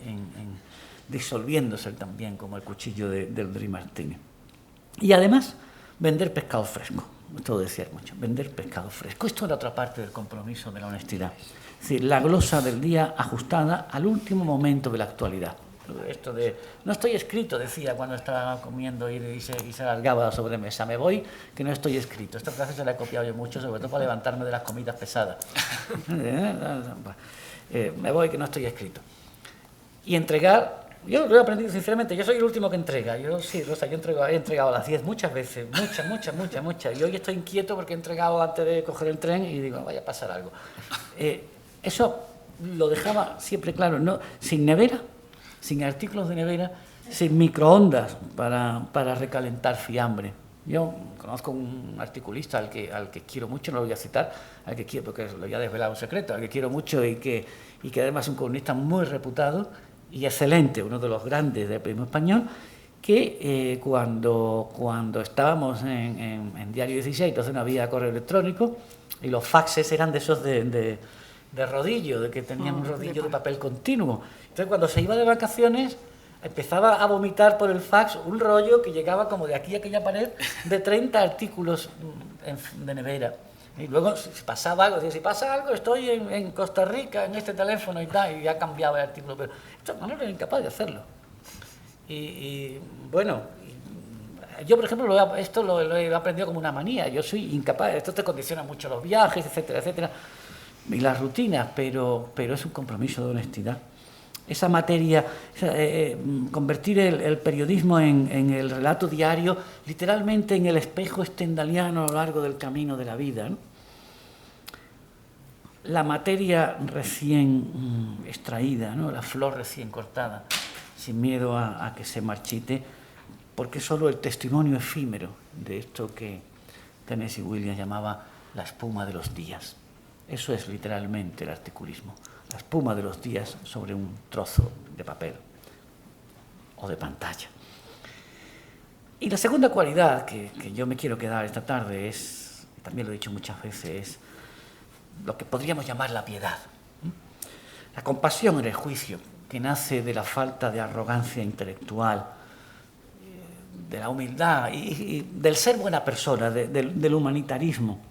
disolviéndose también como el cuchillo del Dri Martínez. Y además, vender pescado fresco, esto lo decía mucho, vender pescado fresco. Esto era otra parte del compromiso de la honestidad, es decir, la glosa del día ajustada al último momento de la actualidad. Esto de, no estoy escrito, decía cuando estaba comiendo y se alargaba la sobremesa, me voy que no estoy escrito. Esta frase se la he copiado yo mucho, sobre todo para levantarme de las comidas pesadas. Me voy que no estoy escrito. Y entregar, yo lo he aprendido sinceramente, yo soy el último que entrega. Yo sí, Rosa, yo he entregado a las 10 muchas veces, muchas. Y hoy estoy inquieto porque he entregado antes de coger el tren y digo, vaya a pasar algo. Eso lo dejaba siempre claro, ¿no? Sin nevera, sin artículos de nevera, sin microondas para recalentar fiambre. Yo conozco un articulista al que quiero mucho, no lo voy a citar, al que quiero porque lo voy a desvelar un secreto, al que quiero mucho y que además es un columnista muy reputado y excelente, uno de los grandes del periodismo español, que cuando estábamos en Diario 16, entonces no había correo electrónico y los faxes eran de esos de rodillo, de que tenían un rodillo de papel continuo. Entonces, cuando se iba de vacaciones, empezaba a vomitar por el fax un rollo que llegaba como de aquí a aquella pared de 30 artículos de nevera. Y luego, si pasaba algo, decía, si pasa algo, estoy en Costa Rica, en este teléfono y tal, y ya cambiaba el artículo. Pero esto Manolo era incapaz de hacerlo. Y bueno, yo, por ejemplo, esto lo he aprendido como una manía. Yo soy incapaz, esto te condiciona mucho los viajes, etcétera, etcétera, y las rutinas, pero es un compromiso de honestidad. Esa materia, convertir el periodismo en el relato diario, literalmente en el espejo stendhaliano a lo largo del camino de la vida, ¿no? La materia recién extraída, ¿no? La flor recién cortada, sin miedo a que se marchite, porque es solo el testimonio efímero de esto que Tennessee Williams llamaba la espuma de los días. Eso es literalmente el articulismo, la espuma de los días sobre un trozo de papel o de pantalla. Y la segunda cualidad que yo me quiero quedar esta tarde es, también lo he dicho muchas veces, es lo que podríamos llamar la piedad. La compasión en el juicio, que nace de la falta de arrogancia intelectual, de la humildad y del ser buena persona, del humanitarismo.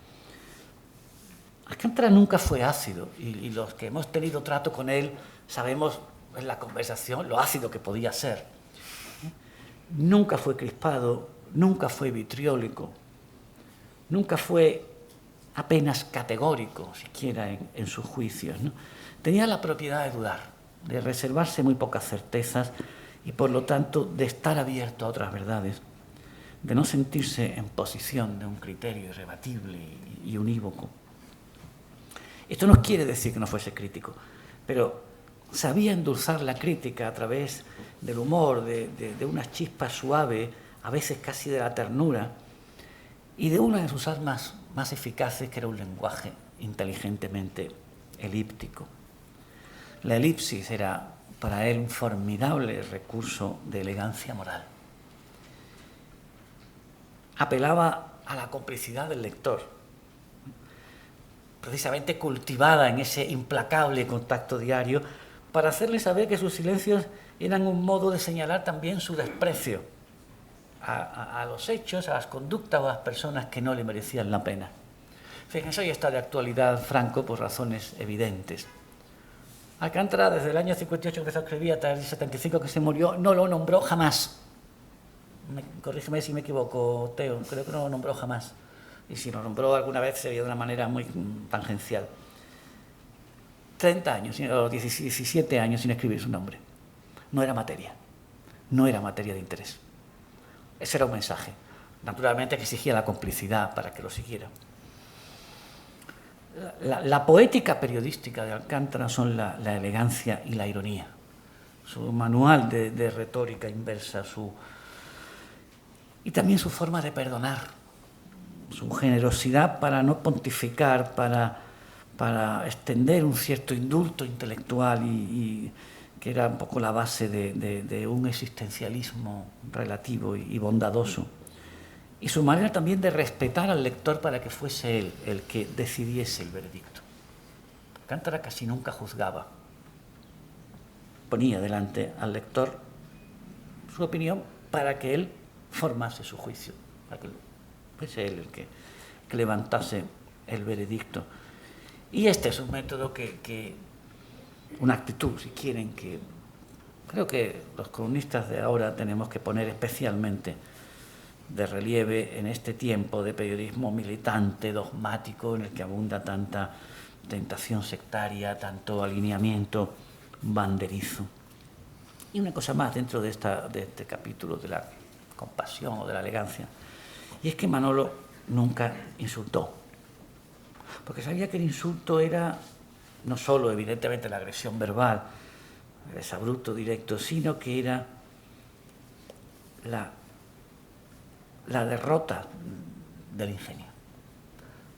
Alcántara nunca fue ácido y los que hemos tenido trato con él sabemos en la conversación lo ácido que podía ser. Nunca fue crispado, nunca fue vitriólico, nunca fue apenas categórico, siquiera en sus juicios, ¿no? Tenía la propiedad de dudar, de reservarse muy pocas certezas y por lo tanto de estar abierto a otras verdades, de no sentirse en posición de un criterio irrebatible y unívoco. Esto no quiere decir que no fuese crítico, pero sabía endulzar la crítica a través del humor, de unas chispas suaves, a veces casi de la ternura, y de una de sus armas más eficaces, que era un lenguaje inteligentemente elíptico. La elipsis era para él un formidable recurso de elegancia moral. Apelaba a la complicidad del lector, precisamente cultivada en ese implacable contacto diario, para hacerle saber que sus silencios eran un modo de señalar también su desprecio a los hechos, a las conductas o a las personas que no le merecían la pena. Fíjense, hoy está de actualidad Franco por razones evidentes. Alcántara, desde el año 58 empezó a escribir hasta el 75 que se murió, no lo nombró jamás. Corrígeme si me equivoco, Teo, creo que no lo nombró jamás. Y si lo nombró alguna vez sería de una manera muy tangencial. 30 años, o 17 años sin escribir su nombre. No era materia de interés. Ese era un mensaje. Naturalmente que exigía la complicidad para que lo siguiera. La poética periodística de Alcántara son la elegancia y la ironía. Su manual de retórica inversa, y también su forma de perdonar, su generosidad para no pontificar, para extender un cierto indulto intelectual y que era un poco la base de un existencialismo relativo y bondadoso. Y su manera también de respetar al lector para que fuese él el que decidiese el veredicto. Alcántara casi nunca juzgaba. Ponía delante al lector su opinión para que él formase su juicio, para que fuese él el que levantase el veredicto. Y este es un método una actitud, si quieren, que creo que los columnistas de ahora tenemos que poner especialmente de relieve en este tiempo de periodismo militante, dogmático, en el que abunda tanta tentación sectaria, tanto alineamiento banderizo. Y una cosa más dentro de este capítulo de la compasión o de la elegancia, y es que Manolo nunca insultó, porque sabía que el insulto era no solo evidentemente la agresión verbal, el exabrupto directo, sino que era la derrota del ingenio.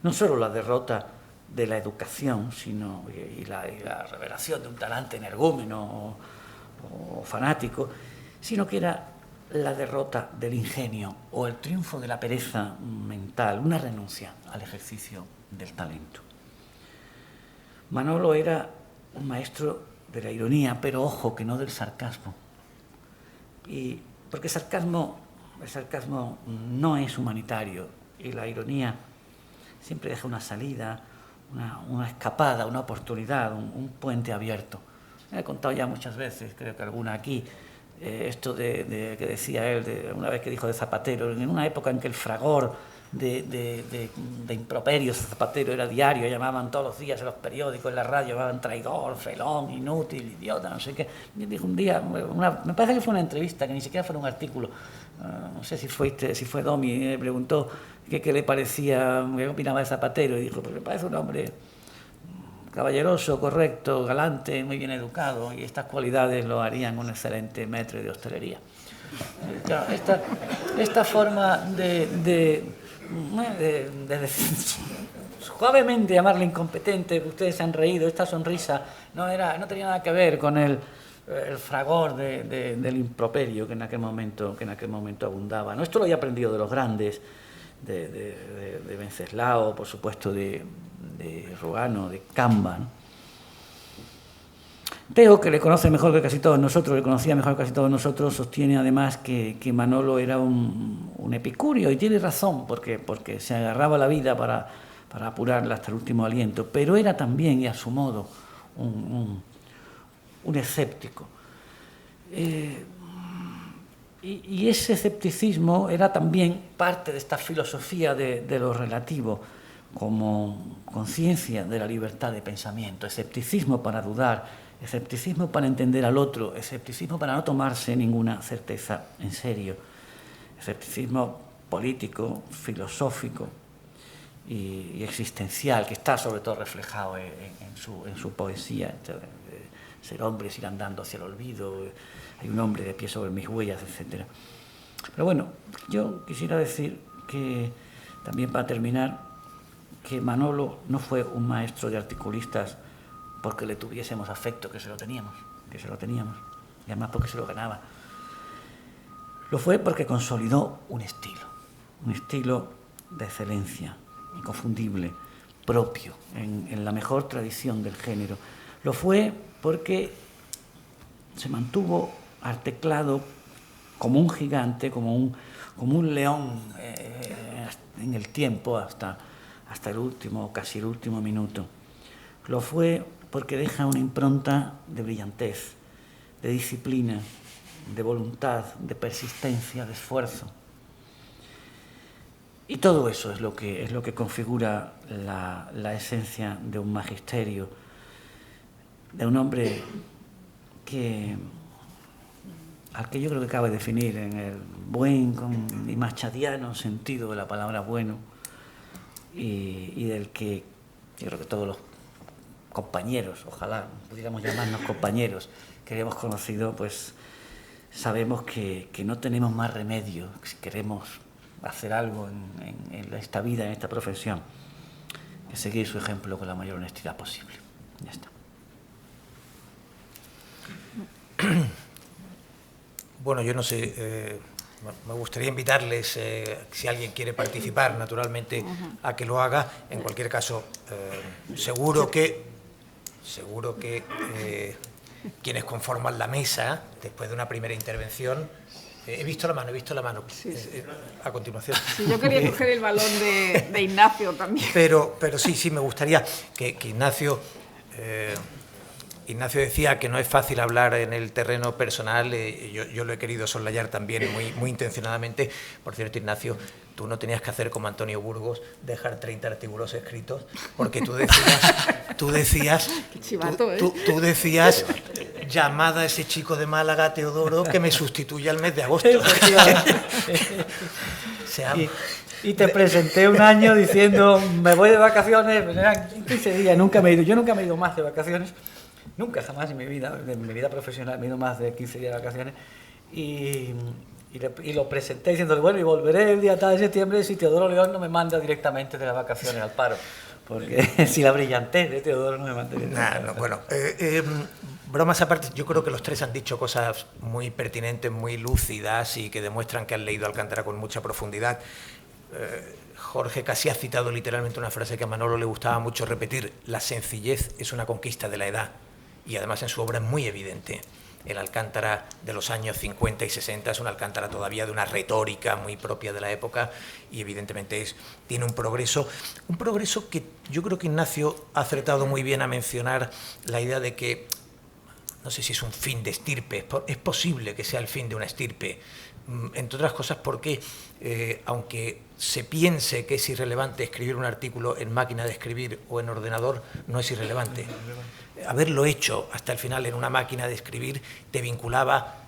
No solo la derrota de la educación, sino y la revelación de un talante energúmeno o fanático, sino que era la derrota del ingenio o el triunfo de la pereza mental, una renuncia al ejercicio del talento. Manolo era un maestro de la ironía, pero ojo, que no del sarcasmo. Y porque el sarcasmo no es humanitario y la ironía siempre deja una salida, una escapada, una oportunidad, un puente abierto. Me he contado ya muchas veces, creo que alguna aquí, esto que decía él, una vez que dijo de Zapatero, en una época en que el fragor de improperios de Zapatero era diario, llamaban todos los días en los periódicos, en la radio, llamaban traidor, felón, inútil, idiota, no sé qué. Y dijo un día, me parece que fue una entrevista, que ni siquiera fue un artículo, no sé si fue Domi, me preguntó qué le parecía, qué opinaba de Zapatero, y dijo, pues me parece un hombre caballeroso, correcto, galante, muy bien educado, y estas cualidades lo harían un excelente maître de hostelería. Claro, esta forma de suavemente llamarle incompetente, que ustedes se han reído, esta sonrisa no tenía nada que ver con el fragor del improperio que en aquel momento abundaba, ¿no? Esto lo había aprendido de los grandes, de Venceslao, por supuesto de Rogano, de Camba, ¿no? Teo, que le conoce mejor que casi todos nosotros, le conocía mejor que casi todos nosotros, sostiene además que Manolo era un epicúreo, y tiene razón, porque se agarraba a la vida para apurarla hasta el último aliento, pero era también, y a su modo, un escéptico. Y ese escepticismo era también parte de esta filosofía de lo relativo, como conciencia de la libertad de pensamiento, escepticismo para dudar, escepticismo para entender al otro, escepticismo para no tomarse ninguna certeza en serio, escepticismo político, filosófico y existencial, que está sobre todo reflejado en su poesía. Ser hombre es ir andando hacia el olvido, hay un hombre de pie sobre mis huellas, etc. Pero bueno, yo quisiera decir que, también para terminar, que Manolo no fue un maestro de articulistas porque le tuviésemos afecto, que se lo teníamos. que se lo teníamos, y además porque se lo ganaba. Lo fue porque consolidó un estilo de excelencia, inconfundible, propio, en la mejor tradición del género. Lo fue porque se mantuvo arteclado como un gigante, como un león en el tiempo hasta el último, casi el último minuto. Lo fue porque deja una impronta de brillantez, de disciplina, de voluntad, de persistencia, de esfuerzo. Y todo eso es lo que configura la esencia de un magisterio, de un hombre al que yo creo que cabe definir en el buen y machadiano sentido de la palabra bueno, y del que yo creo que todos los compañeros, ojalá pudiéramos llamarnos compañeros, que hemos conocido, pues sabemos que no tenemos más remedio, si queremos hacer algo en esta vida, en esta profesión, que seguir su ejemplo con la mayor honestidad posible. Ya está. Bueno, yo no sé, me gustaría invitarles, si alguien quiere participar, naturalmente, a que lo haga. En cualquier caso, seguro que quienes conforman la mesa, después de una primera intervención, he visto la mano, sí. A continuación. Sí, yo quería coger el balón de Ignacio también. Pero sí, me gustaría que Ignacio... Ignacio decía que no es fácil hablar en el terreno personal, yo lo he querido soslayar también muy intencionadamente. Por cierto, Ignacio, tú no tenías que hacer como Antonio Burgos, dejar 30 artículos escritos, porque tú decías, Qué chivato, tú decías, llamada a ese chico de Málaga, Teodoro, que me sustituya el mes de agosto. Y te presenté un año diciendo, me voy de vacaciones, eran 15 días, yo nunca me he ido más de vacaciones. Nunca, jamás en mi vida profesional me he ido más de 15 días de vacaciones, y lo presenté diciéndole, bueno, y volveré el día tal de septiembre si Teodoro León no me manda directamente de las vacaciones al paro, porque si la brillantez de Teodoro no me manda directamente. No, bueno, bromas aparte, yo creo que los tres han dicho cosas muy pertinentes, muy lúcidas y que demuestran que han leído Alcántara con mucha profundidad. Jorge casi ha citado literalmente una frase que a Manolo le gustaba mucho repetir: la sencillez es una conquista de la edad. Y además en su obra es muy evidente. El Alcántara de los años 50 y 60 es un Alcántara todavía de una retórica muy propia de la época, y evidentemente tiene un progreso que yo creo que Ignacio ha acertado muy bien a mencionar la idea de que, no sé si es un fin de estirpe, es posible que sea el fin de una estirpe, entre otras cosas porque aunque se piense que es irrelevante escribir un artículo en máquina de escribir o en ordenador, no es irrelevante. Haberlo hecho hasta el final en una máquina de escribir te vinculaba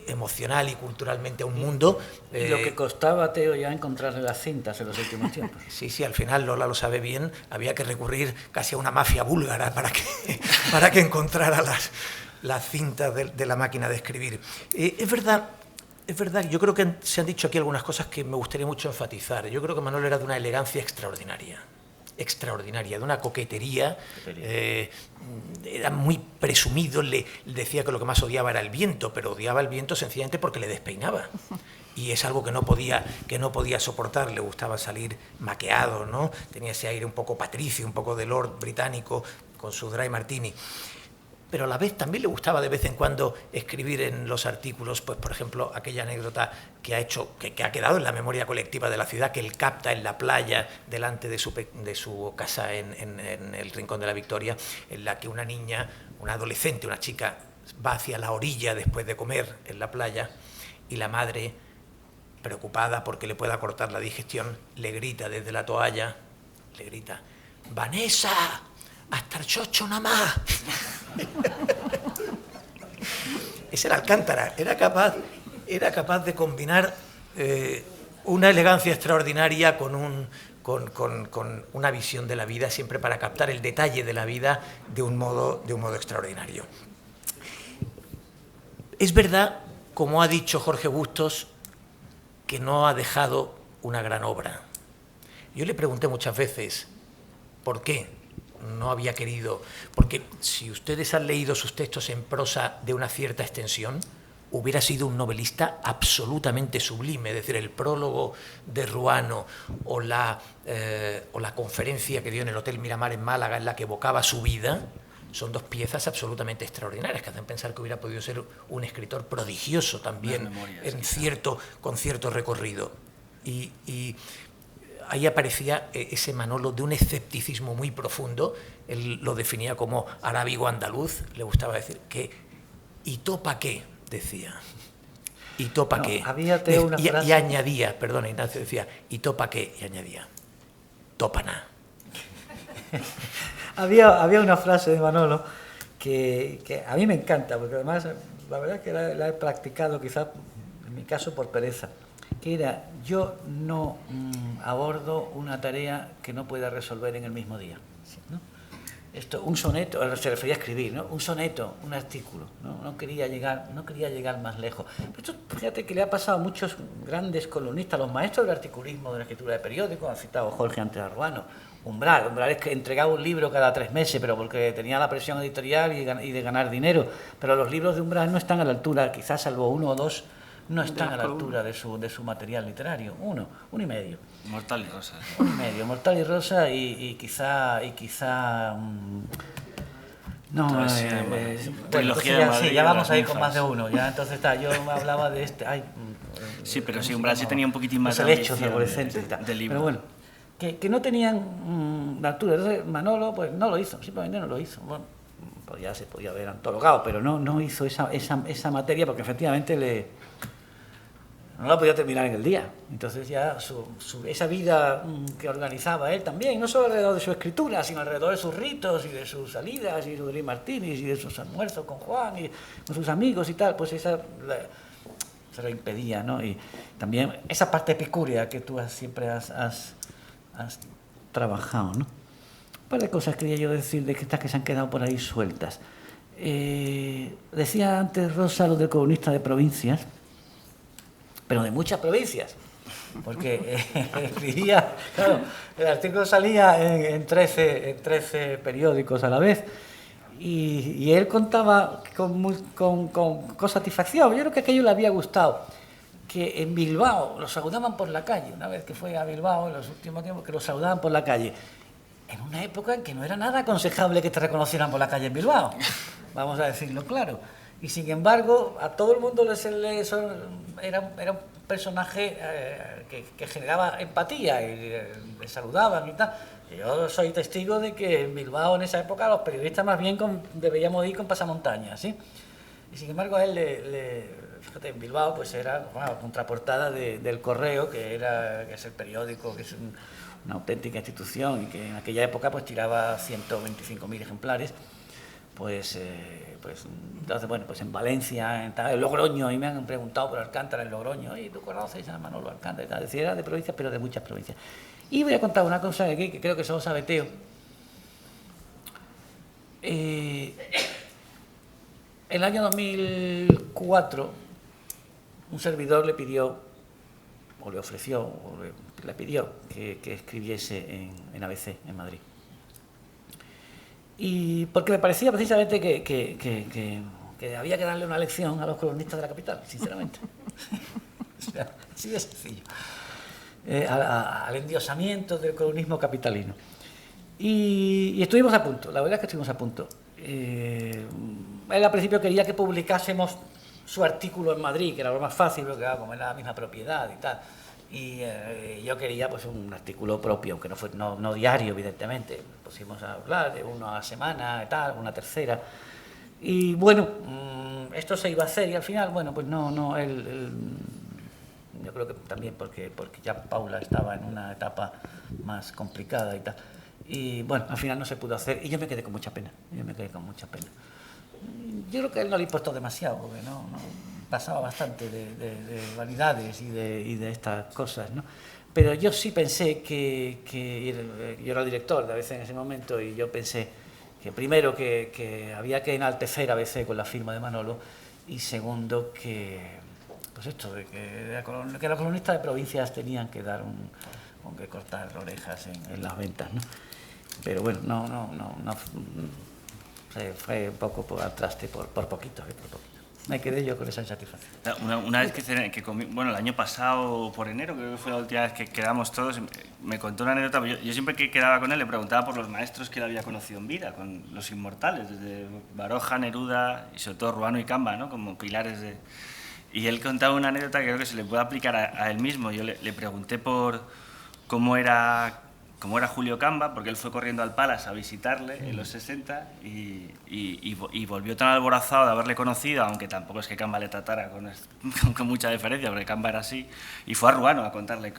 emocional y culturalmente a un mundo. Y lo que costaba, Teo, ya encontrarle las cintas en los últimos tiempos. Sí, al final Lola lo sabe bien, había que recurrir casi a una mafia búlgara para que encontrara las cintas de la máquina de escribir. Es verdad, yo creo que se han dicho aquí algunas cosas que me gustaría mucho enfatizar. Yo creo que Manolo era de una elegancia extraordinaria, de una coquetería, era muy presumido, le decía que lo que más odiaba era el viento, pero odiaba el viento sencillamente porque le despeinaba, y es algo que no podía soportar. Le gustaba salir maqueado, ¿no? Tenía ese aire un poco patricio, un poco de lord británico con su dry martini. Pero a la vez también le gustaba de vez en cuando escribir en los artículos, pues por ejemplo, aquella anécdota que ha quedado en la memoria colectiva de la ciudad, que él capta en la playa delante de su casa en el Rincón de la Victoria, en la que una niña, una adolescente, una chica, va hacia la orilla después de comer en la playa, y la madre, preocupada porque le pueda cortar la digestión, le grita desde la toalla, «Vanessa, hasta el chocho nada más». Ese era Alcántara, era capaz de combinar una elegancia extraordinaria con una visión de la vida, siempre para captar el detalle de la vida de un modo extraordinario. Es verdad, como ha dicho Jorge Bustos, que no ha dejado una gran obra. Yo le pregunté muchas veces, ¿por qué? no había querido, porque si ustedes han leído sus textos en prosa de una cierta extensión, hubiera sido un novelista absolutamente sublime. Es decir, el prólogo de Ruano o la conferencia que dio en el Hotel Miramar en Málaga, en la que evocaba su vida, son dos piezas absolutamente extraordinarias que hacen pensar que hubiera podido ser un escritor prodigioso también, con cierto recorrido. Y ahí aparecía ese Manolo de un escepticismo muy profundo. Él lo definía como arábigo andaluz, le gustaba decir que ¿y topa qué? Decía. ¿Y topa qué? Y añadía, perdón, Ignacio decía, ¿y topa qué? Y añadía, topa nada. Había una frase de Manolo que a mí me encanta, porque además la verdad es que la he practicado quizás en mi caso por pereza, que era: yo no abordo una tarea que no pueda resolver en el mismo día, ¿no? Esto, un soneto, se refería a escribir, ¿no? Un soneto, un artículo, ¿no? No quería llegar más lejos. Pero esto, fíjate que le ha pasado a muchos grandes columnistas, los maestros del articulismo, de la escritura de periódicos, han citado Jorge antes a Ruano. Umbral es que entregaba un libro cada 3 meses, pero porque tenía la presión editorial y de ganar dinero. Pero los libros de Umbral no están a la altura, quizás salvo 1 o 2, no están a la altura de su material literario. 1 y medio. Mortal y Rosa. 1 y medio, Mortal y Rosa y quizá no, trilogía de Madrid, ya vamos a ir con más de uno. Ya entonces yo me hablaba de este. Sí, pero sí, Umbral sí tenía un poquitín más de helechos adolescentes y tal. Del libro. Pero bueno, que no tenían la altura. Entonces Manolo pues no lo hizo, simplemente no lo hizo. Bueno, pues ya se podía haber antologado, pero no hizo esa materia porque efectivamente no la podía terminar en el día. Entonces ya esa vida que organizaba él también, no solo alrededor de su escritura, sino alrededor de sus ritos y de sus salidas y de Rodríguez Martínez y de sus almuerzos con Juan y con sus amigos y tal, pues esa se lo impedía, ¿no? Y también esa parte epicúrea que tú siempre has trabajado, ¿no? Un par de cosas quería yo decir de estas que se han quedado por ahí sueltas. Decía antes Rosa lo del columnista de provincias, pero de muchas provincias, porque escribía, claro, el artículo salía en 13 periódicos a la vez, y él contaba con satisfacción. Yo creo que aquello le había gustado, que en Bilbao los saludaban por la calle, una vez que fue a Bilbao en los últimos tiempos, que los saludaban por la calle, en una época en que no era nada aconsejable que te reconocieran por la calle en Bilbao, vamos a decirlo claro. Y sin embargo, a todo el mundo era un personaje que generaba empatía y le saludaban y tal. Yo soy testigo de que en Bilbao en esa época los periodistas más bien debíamos ir con pasamontañas, ¿sí? Y sin embargo a él fíjate, en Bilbao pues era contraportada del Correo, que es el periódico, que es una auténtica institución y que en aquella época pues tiraba 125.000 ejemplares. Pues entonces, bueno, pues en Valencia, en Logroño, y me han preguntado por Alcántara en Logroño, ¿y tú conoces a Manolo Alcántara? Y tal. Decía, era de provincias, pero de muchas provincias. Y voy a contar una cosa aquí, que creo que solo sabe Teo. El año 2004, un servidor le pidió, o le ofreció, o le pidió que escribiese en ABC, en Madrid. Y porque me parecía precisamente que había que darle una lección a los columnistas de la capital, sinceramente. O sea, así de sencillo. Al endiosamiento del columnismo capitalino. Y estuvimos a punto, la verdad es que estuvimos a punto. Él al principio quería que publicásemos su artículo en Madrid, que era lo más fácil, porque como era la misma propiedad y tal. Y yo quería pues un artículo propio, aunque no diario, evidentemente. Pusimos a hablar de 1 a la semana y tal, una tercera. Y bueno, esto se iba a hacer y al final, bueno, pues no, yo creo que también porque ya Paula estaba en una etapa más complicada y tal. Y bueno, al final no se pudo hacer y yo me quedé con mucha pena. Yo creo que a él no le importó demasiado, porque no pasaba bastante de vanidades y de estas cosas, ¿no? Pero yo sí pensé que yo era director de ABC en ese momento, y yo pensé que primero que había que enaltecer a ABC con la firma de Manolo, y segundo pues esto de que los columnistas de provincias tenían que dar que cortar orejas en las ventas, ¿no? Pero bueno, no se fue un poco por al traste, por poquito, por poquito. Me quedé yo con esa insatisfacción. Una vez que comí, bueno, el año pasado, por enero, creo que fue la última vez que quedamos todos, me contó una anécdota. Yo siempre que quedaba con él le preguntaba por los maestros que él había conocido en vida, con los inmortales, desde Baroja, Neruda y sobre todo Ruano y Camba, ¿no? Como pilares de... Y él contaba una anécdota que creo que se le puede aplicar a él mismo. Yo le pregunté por cómo era Julio Camba, porque él fue corriendo al Palace a visitarle en los 60 y volvió tan alborazado de haberle conocido, aunque tampoco es que Camba le tratara con mucha deferencia, porque Camba era así, y fue a Ruano a contarle,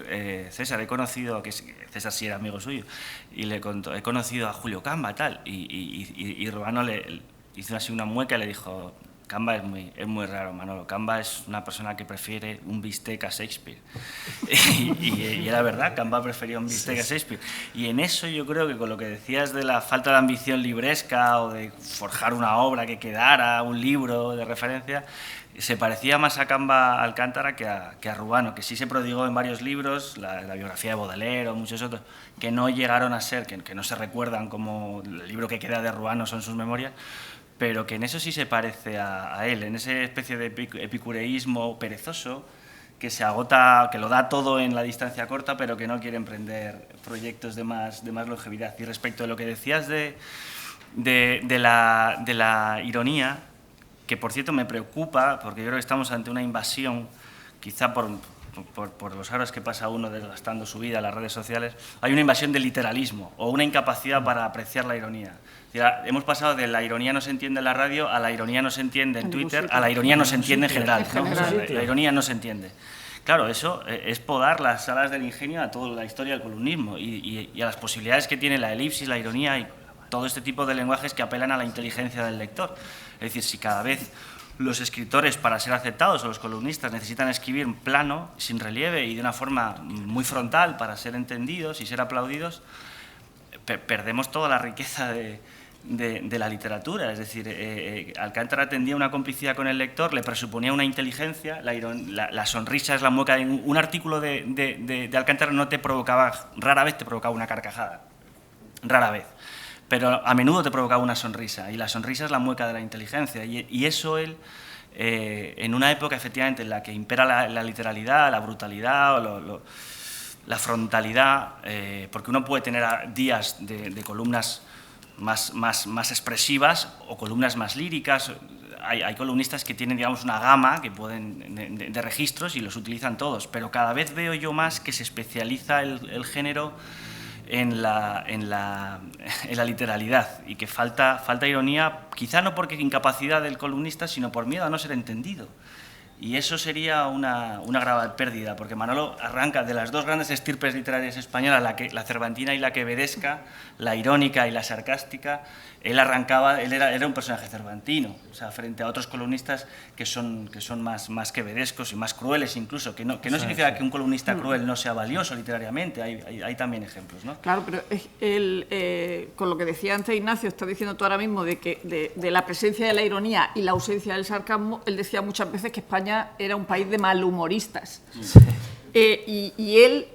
César, he conocido, que César sí era amigo suyo, y le contó, he conocido a Julio Camba, tal, y Ruano le hizo así una mueca y le dijo... Camba es muy raro, Manolo. Camba es una persona que prefiere un bistec a Shakespeare. y era verdad, Camba prefería un bistec a Shakespeare. Y en eso yo creo que con lo que decías de la falta de ambición libresca o de forjar una obra que quedara, un libro de referencia, se parecía más a Camba Alcántara que a Ruano, que sí se prodigó en varios libros, la biografía de Baudelaire o muchos otros, que no llegaron a ser, que no se recuerdan como el libro que queda de Ruano son sus memorias, pero que en eso sí se parece a él, en esa especie de epicureísmo perezoso que se agota, que lo da todo en la distancia corta, pero que no quiere emprender proyectos de más longevidad. Y respecto a lo que decías de la ironía, que por cierto me preocupa, porque yo creo que estamos ante una invasión, quizá por los horas que pasa uno desgastando su vida en las redes sociales, hay una invasión del literalismo o una incapacidad para apreciar la ironía. Hemos pasado de la ironía no se entiende en la radio a la ironía no se entiende en Twitter a la ironía no se entiende en general, ¿no? O sea, la ironía no se entiende. Claro, eso es podar las alas del ingenio a toda la historia del columnismo y a las posibilidades que tiene la elipsis, la ironía y todo este tipo de lenguajes que apelan a la inteligencia del lector. Es decir, si cada vez los escritores, para ser aceptados, o los columnistas, necesitan escribir plano, sin relieve y de una forma muy frontal para ser entendidos y ser aplaudidos, perdemos toda la riqueza de la literatura. Es decir, Alcántara tendía una complicidad con el lector, le presuponía una inteligencia, la sonrisa es la mueca. Un artículo de Alcántara no te provocaba, rara vez te provocaba una carcajada, rara vez, pero a menudo te provocaba una sonrisa, y la sonrisa es la mueca de la inteligencia, y eso él, en una época efectivamente en la que impera la literalidad, la brutalidad, la frontalidad, porque uno puede tener días de columnas más expresivas o columnas más líricas. Hay columnistas que tienen, digamos, una gama que pueden de registros y los utilizan todos, pero cada vez veo yo más que se especializa el género en la literalidad, y que falta ironía, quizá no porque incapacidad del columnista, sino por miedo a no ser entendido. Y eso sería una grave pérdida, porque Manolo arranca de las dos grandes estirpes literarias españolas, la cervantina y la quevedesca, la irónica y la sarcástica. Él era un personaje cervantino, o sea, frente a otros columnistas que son más quevedescos y más crueles incluso, que no significa que un columnista cruel no sea valioso literariamente, hay también ejemplos, ¿no? Claro, pero con lo que decía antes Ignacio, está diciendo tú ahora mismo de la presencia de la ironía y la ausencia del sarcasmo. Él decía muchas veces que España era un país de malhumoristas. Sí. Y él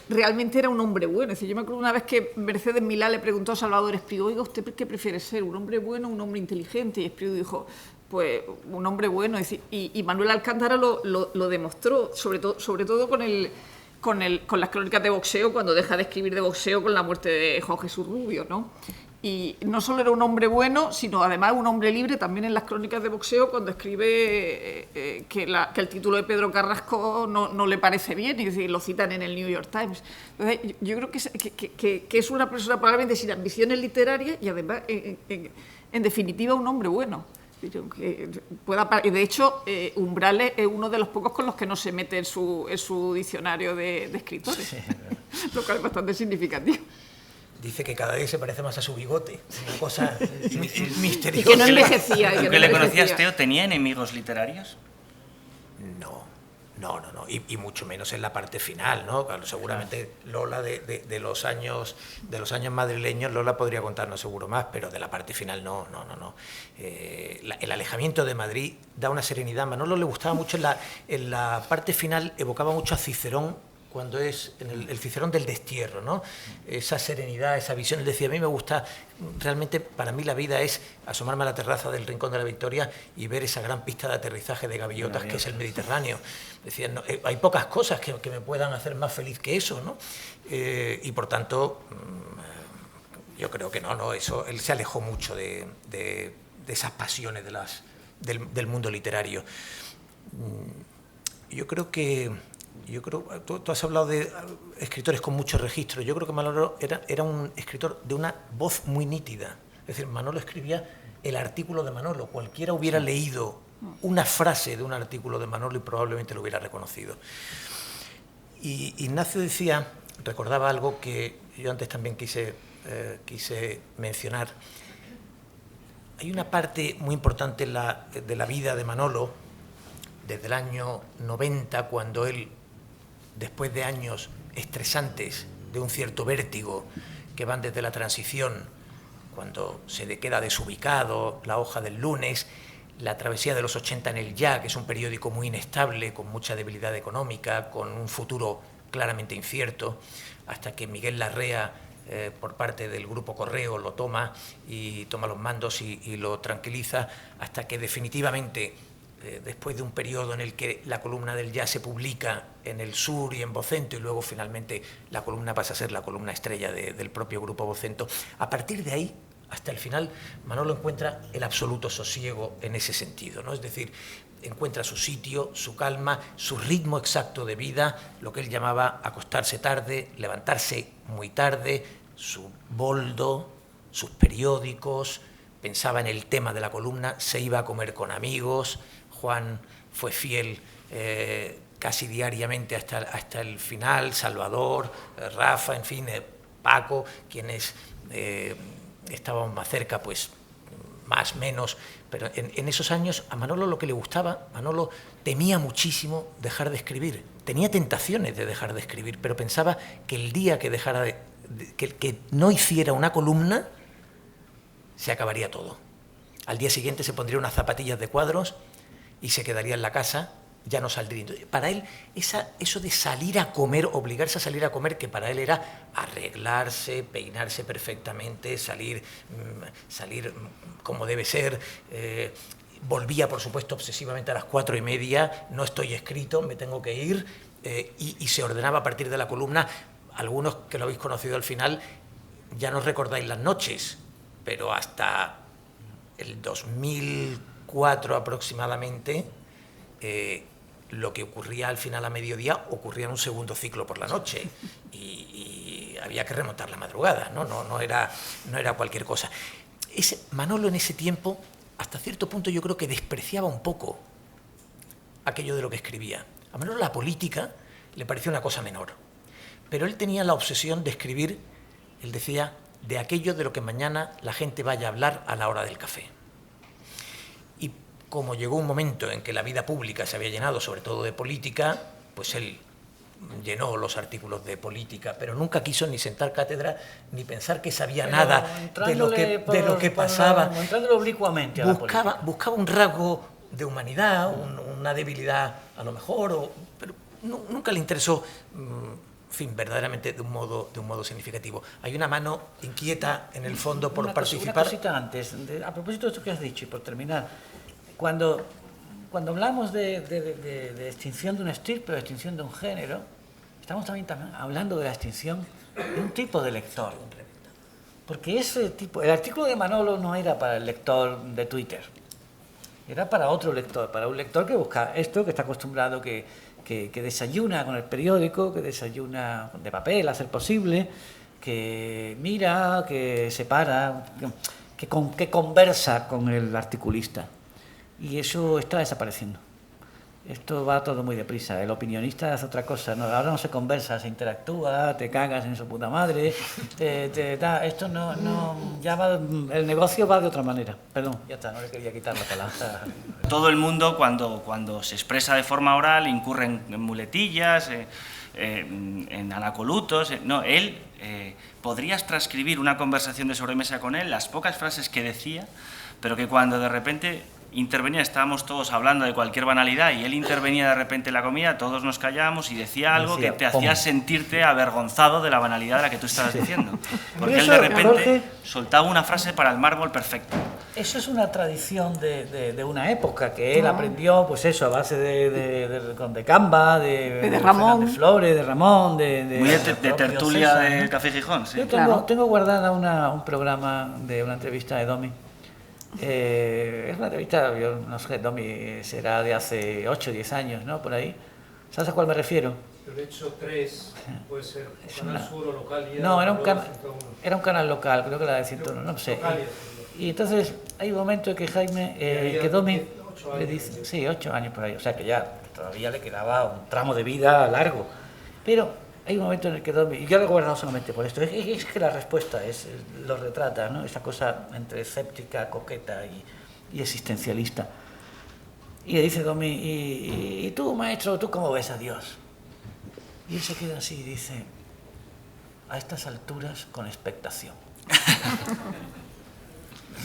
realmente era un hombre bueno. Es decir, yo me acuerdo una vez que Mercedes Milá le preguntó a Salvador Espriu: oiga, ¿usted qué prefiere ser, un hombre bueno o un hombre inteligente? Y Espriu dijo: pues un hombre bueno. Es decir, y Manuel Alcántara lo demostró, sobre todo con las crónicas de boxeo, cuando deja de escribir de boxeo con la muerte de Juan Jesús Rubio, ¿no? Y no solo era un hombre bueno, sino además un hombre libre también en las crónicas de boxeo, cuando escribe que el título de Pedro Carrasco no le parece bien, y decir, lo citan en el New York Times. Entonces, yo creo que es una persona probablemente sin ambiciones literarias y además, en definitiva, un hombre bueno. De hecho, Umbrales es uno de los pocos con los que no se mete en su diccionario de escritores, sí, lo cual es bastante significativo. Dice que cada vez se parece más a su bigote, una cosa misteriosa. Y que no envejecía. ¿Tú que le conocías, Teo, tenía enemigos literarios? No, y mucho menos en la parte final, ¿no? Claro, seguramente Lola de los años madrileños, Lola podría contarnos seguro más, pero de la parte final no. El alejamiento de Madrid da una serenidad. A Manolo le gustaba mucho en la parte final, evocaba mucho a Cicerón cuando es en el Cicerón del destierro, ¿no? Esa serenidad, esa visión. Él decía, a mí me gusta, realmente para mí la vida es asomarme a la terraza del Rincón de la Victoria y ver esa gran pista de aterrizaje de gaviotas que es el Mediterráneo. Decía, no, hay pocas cosas que me puedan hacer más feliz que eso, ¿no? Y por tanto, yo creo que no, eso, él se alejó mucho de esas pasiones del mundo literario. Yo creo, tú has hablado de escritores con mucho registro. Yo creo que Manolo era un escritor de una voz muy nítida. Es decir, Manolo escribía el artículo de Manolo. Cualquiera hubiera leído una frase de un artículo de Manolo y probablemente lo hubiera reconocido. Y Ignacio recordaba algo que yo antes también quise mencionar. Hay una parte muy importante de la vida de Manolo, desde el año 90, cuando él, después de años estresantes, de un cierto vértigo, que van desde la transición, cuando se queda desubicado, La Hoja del Lunes, la travesía de los 80 en el Ya, que es un periódico muy inestable, con mucha debilidad económica, con un futuro claramente incierto, hasta que Miguel Larrea, por parte del Grupo Correo, lo toma los mandos y lo tranquiliza, hasta que definitivamente, después de un periodo en el que la columna del Ya se publica en El Sur y en Vocento, y luego finalmente la columna pasa a ser la columna estrella del propio Grupo Vocento, a partir de ahí, hasta el final, Manolo encuentra el absoluto sosiego en ese sentido, ¿no? Es decir, encuentra su sitio, su calma, su ritmo exacto de vida, lo que él llamaba acostarse tarde, levantarse muy tarde, su boldo, sus periódicos, pensaba en el tema de la columna, se iba a comer con amigos. Juan fue fiel casi diariamente hasta el final, Salvador, Rafa, en fin, Paco, quienes estábamos más cerca, pues más, menos, pero en esos años a Manolo lo que le gustaba, Manolo temía muchísimo dejar de escribir, tenía tentaciones de dejar de escribir, pero pensaba que el día que dejara que no hiciera una columna, se acabaría todo. Al día siguiente se pondría unas zapatillas de cuadros y se quedaría en la casa, ya no saldría. Entonces, para él, eso de salir a comer, obligarse a salir a comer, que para él era arreglarse, peinarse perfectamente, salir como debe ser, volvía, por supuesto, obsesivamente a las 4:30, no estoy escrito, me tengo que ir, y se ordenaba a partir de la columna. Algunos que lo habéis conocido al final ya no recordáis las noches, pero hasta el 2004 aproximadamente, lo que ocurría al final a mediodía ocurría en un segundo ciclo por la noche y había que remontar la madrugada, no era cualquier cosa. Manolo en ese tiempo, hasta cierto punto, yo creo que despreciaba un poco aquello de lo que escribía. A Manolo la política le parecía una cosa menor, pero él tenía la obsesión de escribir, él decía, de aquello de lo que mañana la gente vaya a hablar a la hora del café. Y como llegó un momento en que la vida pública se había llenado sobre todo de política, pues él llenó los artículos de política, pero nunca quiso ni sentar cátedra ni pensar que sabía nada de lo que pasaba. Entrándole oblicuamente a la política. Buscaba un rasgo de humanidad, una debilidad a lo mejor, pero nunca le interesó, en fin, verdaderamente de un modo significativo. Hay una mano inquieta en el fondo por participar. Una cosita antes, a propósito de esto que has dicho, y por terminar, cuando hablamos de extinción de un estirpe o de extinción de un género, estamos también hablando de la extinción de un tipo de lector. Porque el artículo de Manolo no era para el lector de Twitter, era para otro lector, para un lector que busca esto, que está acostumbrado, que desayuna con el periódico, que desayuna de papel, a ser posible, que mira, que se para, que conversa con el articulista. Y eso está desapareciendo. Esto va todo muy deprisa. El opinionista hace otra cosa. No, ahora no se conversa, se interactúa, te cagas en su puta madre. Esto ya va, el negocio va de otra manera. Perdón, ya está, no le quería quitar la palabra. Todo el mundo, cuando se expresa de forma oral, incurre en muletillas, en anacolutos. Él, podrías transcribir una conversación de sobremesa con él, las pocas frases que decía, pero que cuando de repente intervenía, estábamos todos hablando de cualquier banalidad y él intervenía de repente en la comida, todos nos callábamos y decía algo que te hacía sentirte avergonzado de la banalidad de la que tú estabas diciendo. Porque él de repente soltaba una frase para el mármol perfecto. Eso es una tradición de una época que él aprendió, pues eso, a base de Camba, de Ramón, de Flores, de Ramón, muy de tertulia César, del Café Gijón, sí. Yo tengo guardada un programa de una entrevista de Domi. Es una entrevista, yo no sé, Domi será de hace 8 o 10 años, ¿no? Por ahí. ¿Sabes a cuál me refiero? De hecho, 3 puede ser Canal Sur o Localia. No, era un canal local, creo que era de 101, no sé. Y entonces hay un momento en que Jaime, que Domi le dice, sí, 8 años por ahí, o sea que ya todavía le quedaba un tramo de vida largo. Pero hay un momento en el que Domi, y yo lo he guardado solamente por esto, es que la respuesta lo retrata, ¿no? Esa cosa entre escéptica, coqueta y existencialista. Y le dice Domi, y tú, maestro, ¿tú cómo ves a Dios? Y él se queda así y dice, a estas alturas con expectación.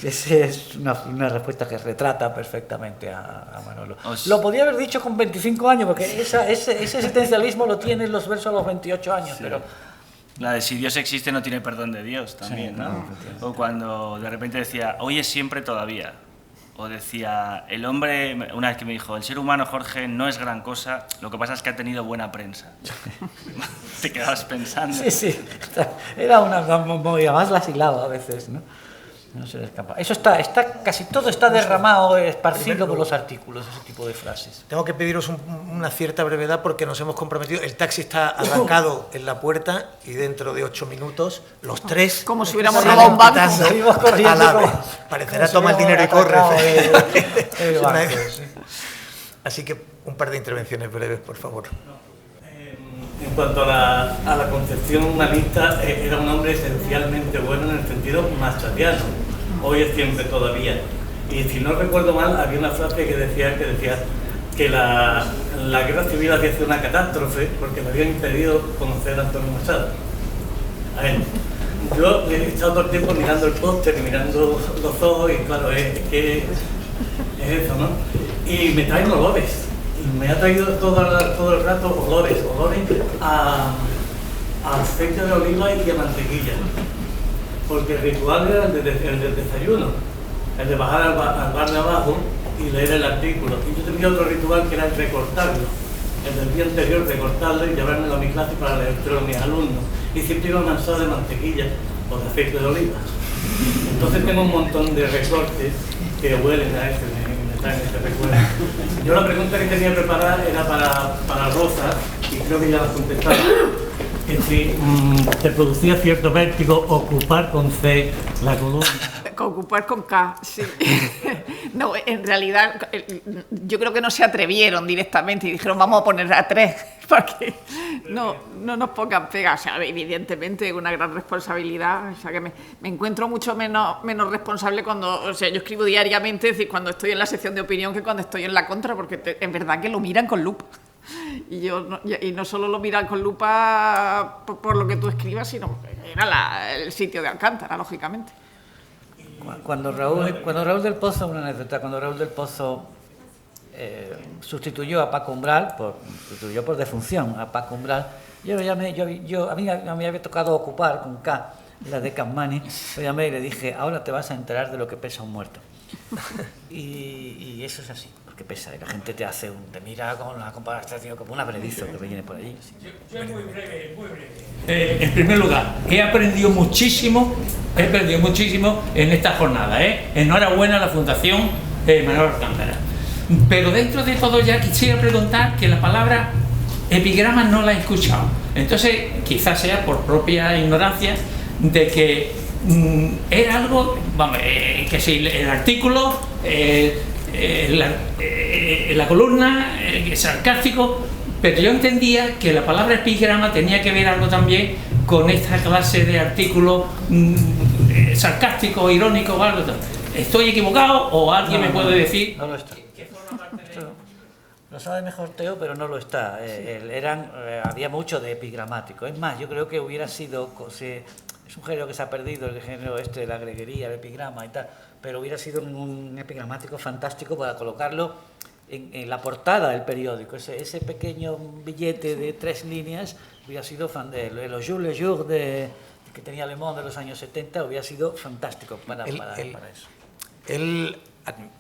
Esa es una respuesta que retrata perfectamente a Manolo. Lo podía haber dicho con 25 años, porque ese existencialismo lo tiene en los versos a los 28 años, sí. Pero... La de si Dios existe no tiene perdón de Dios también, sí, ¿no? O cuando de repente decía, hoy es siempre todavía. O decía, el hombre, una vez que me dijo, el ser humano, Jorge, no es gran cosa, lo que pasa es que ha tenido buena prensa. Te quedabas pensando. Sí, era una movida, más la hilaba a veces, ¿no? No se le escapa. Eso casi todo está derramado, esparcido por los artículos, ese tipo de frases. Tengo que pediros una cierta brevedad porque nos hemos comprometido. El taxi está arrancado en la puerta y dentro de 8 minutos los tres... Como si hubiéramos robado un banco. Salimos corriendo. Parecerá toma el dinero y corre. Así que un par de intervenciones breves, por favor. En cuanto a la concepción humanista, era un hombre esencialmente bueno en el sentido machadiano. Hoy es siempre todavía. Y si no recuerdo mal, había una frase que decía que la guerra civil había sido una catástrofe porque le habían impedido conocer a Antonio Machado. A él. Yo he estado todo el tiempo mirando el póster y mirando los ojos y claro, es eso, ¿no? Y me traen olores. Y me ha traído todo el rato olores a aceite de oliva y a mantequilla. Porque el ritual era el del desayuno, el de bajar al bar de abajo y leer el artículo. Y yo tenía otro ritual que era el recortarlo, el del día anterior recortarlo y llevármelo a mi clase para leerlo a mis alumnos. Y siempre iba manchado de mantequilla o de aceite de oliva. Entonces tengo un montón de recortes que huelen a ese. Yo la pregunta que tenía preparada era para Rosa, y creo que ya la contestaba, que si te producía cierto vértigo ocupar con C la columna. Ocupar con K, sí. No, en realidad yo creo que no se atrevieron directamente y dijeron vamos a poner a 3 para que no nos pongan pegas. O sea, evidentemente una gran responsabilidad. O sea, que me encuentro mucho menos responsable cuando, o sea, yo escribo diariamente, es decir, cuando estoy en la sección de opinión que cuando estoy en la contra, porque es verdad que lo miran con lupa. Y no solo lo miran con lupa por lo que tú escribas, sino era el sitio de Alcántara, lógicamente. Cuando Raúl del Pozo, una anécdota, cuando Raúl del Pozo sustituyó a Paco Umbral, sustituyó por defunción a Paco Umbral, a mí me había tocado ocupar con K, la de Campmani, lo llamé y le dije, ahora te vas a enterar de lo que pesa un muerto. Y eso es así, porque pesa, y la gente te mira con la comparación como un abredizo que viene por allí. Sí. Yo muy breve. En primer lugar, he aprendido muchísimo en esta jornada. Enhorabuena a la Fundación Manuel Alcántara. Pero dentro de todo ya quisiera preguntar que la palabra epigrama no la he escuchado. Entonces, quizás sea por propia ignorancia de que era algo, que si el artículo, la columna, sarcástico, pero yo entendía que la palabra epigrama tenía que ver algo también con esta clase de artículos sarcásticos, irónicos o algo. ¿Estoy equivocado o alguien me puede decir? No lo está. Lo sabe mejor Teo, pero no lo está. Había mucho de epigramático. Es más, yo creo que hubiera sido... Es un género que se ha perdido, el género de la greguería, el epigrama y tal. pero hubiera sido un epigramático fantástico para colocarlo en la portada del periódico. Ese pequeño billete de 3 líneas hubiera sido los Jours le Jour que tenía Le Monde de los años 70, hubiera sido fantástico para eso. Él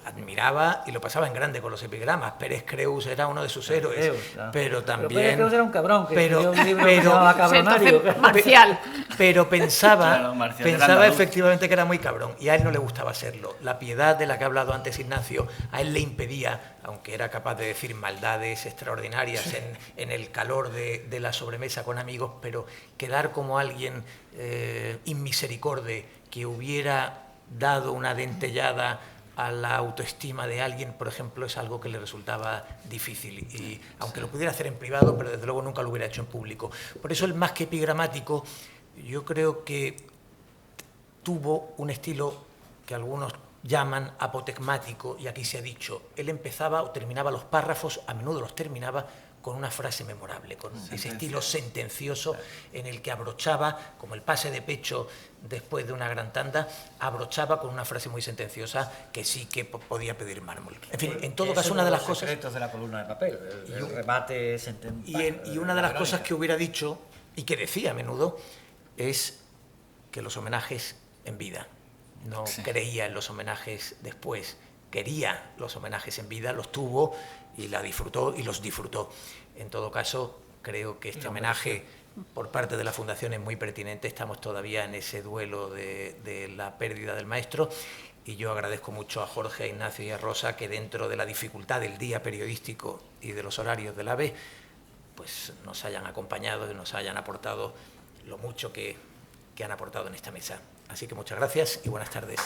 admiraba y lo pasaba en grande con los epigramas. Pérez Creus era uno de sus héroes, Creus, claro. pero también... Pero Pérez Creus era un cabrón, que escribió un libro que se llamaba Cabronario. Entonces, Marcial. Pero pensaba, Claro, Marcial era andaluz. efectivamente que era muy cabrón, y a él no le gustaba serlo. La piedad de la que ha hablado antes Ignacio, a él le impedía, aunque era capaz de decir maldades extraordinarias en el calor de la sobremesa con amigos, pero quedar como alguien inmisericorde, que hubiera dado una dentellada a la autoestima de alguien, por ejemplo, es algo que le resultaba difícil, y aunque lo pudiera hacer en privado, pero desde luego nunca lo hubiera hecho en público. Por eso, él, más que epigramático, yo creo que tuvo un estilo que algunos llaman apotecmático, y aquí se ha dicho, él empezaba o terminaba los párrafos, a menudo los terminaba con una frase memorable, con ese estilo sentencioso en el que abrochaba, como el pase de pecho después de una gran tanda, abrochaba con una frase muy sentenciosa que sí que podía pedir mármol. En fin, en todo caso, una de las cosas... secretos de la columna de papel, el remate sentencial. Y una de las cosas que hubiera dicho, y que decía a menudo, es que los homenajes en vida. No creía en los homenajes después, quería los homenajes en vida, los tuvo y la disfrutó y los disfrutó. En todo caso, creo que este homenaje por parte de la Fundación es muy pertinente. Estamos todavía en ese duelo de la pérdida del maestro, y yo agradezco mucho a Jorge, a Ignacio y a Rosa que, dentro de la dificultad del día periodístico y de los horarios del AVE, pues nos hayan acompañado y nos hayan aportado lo mucho que han aportado en esta mesa. Así que muchas gracias y buenas tardes.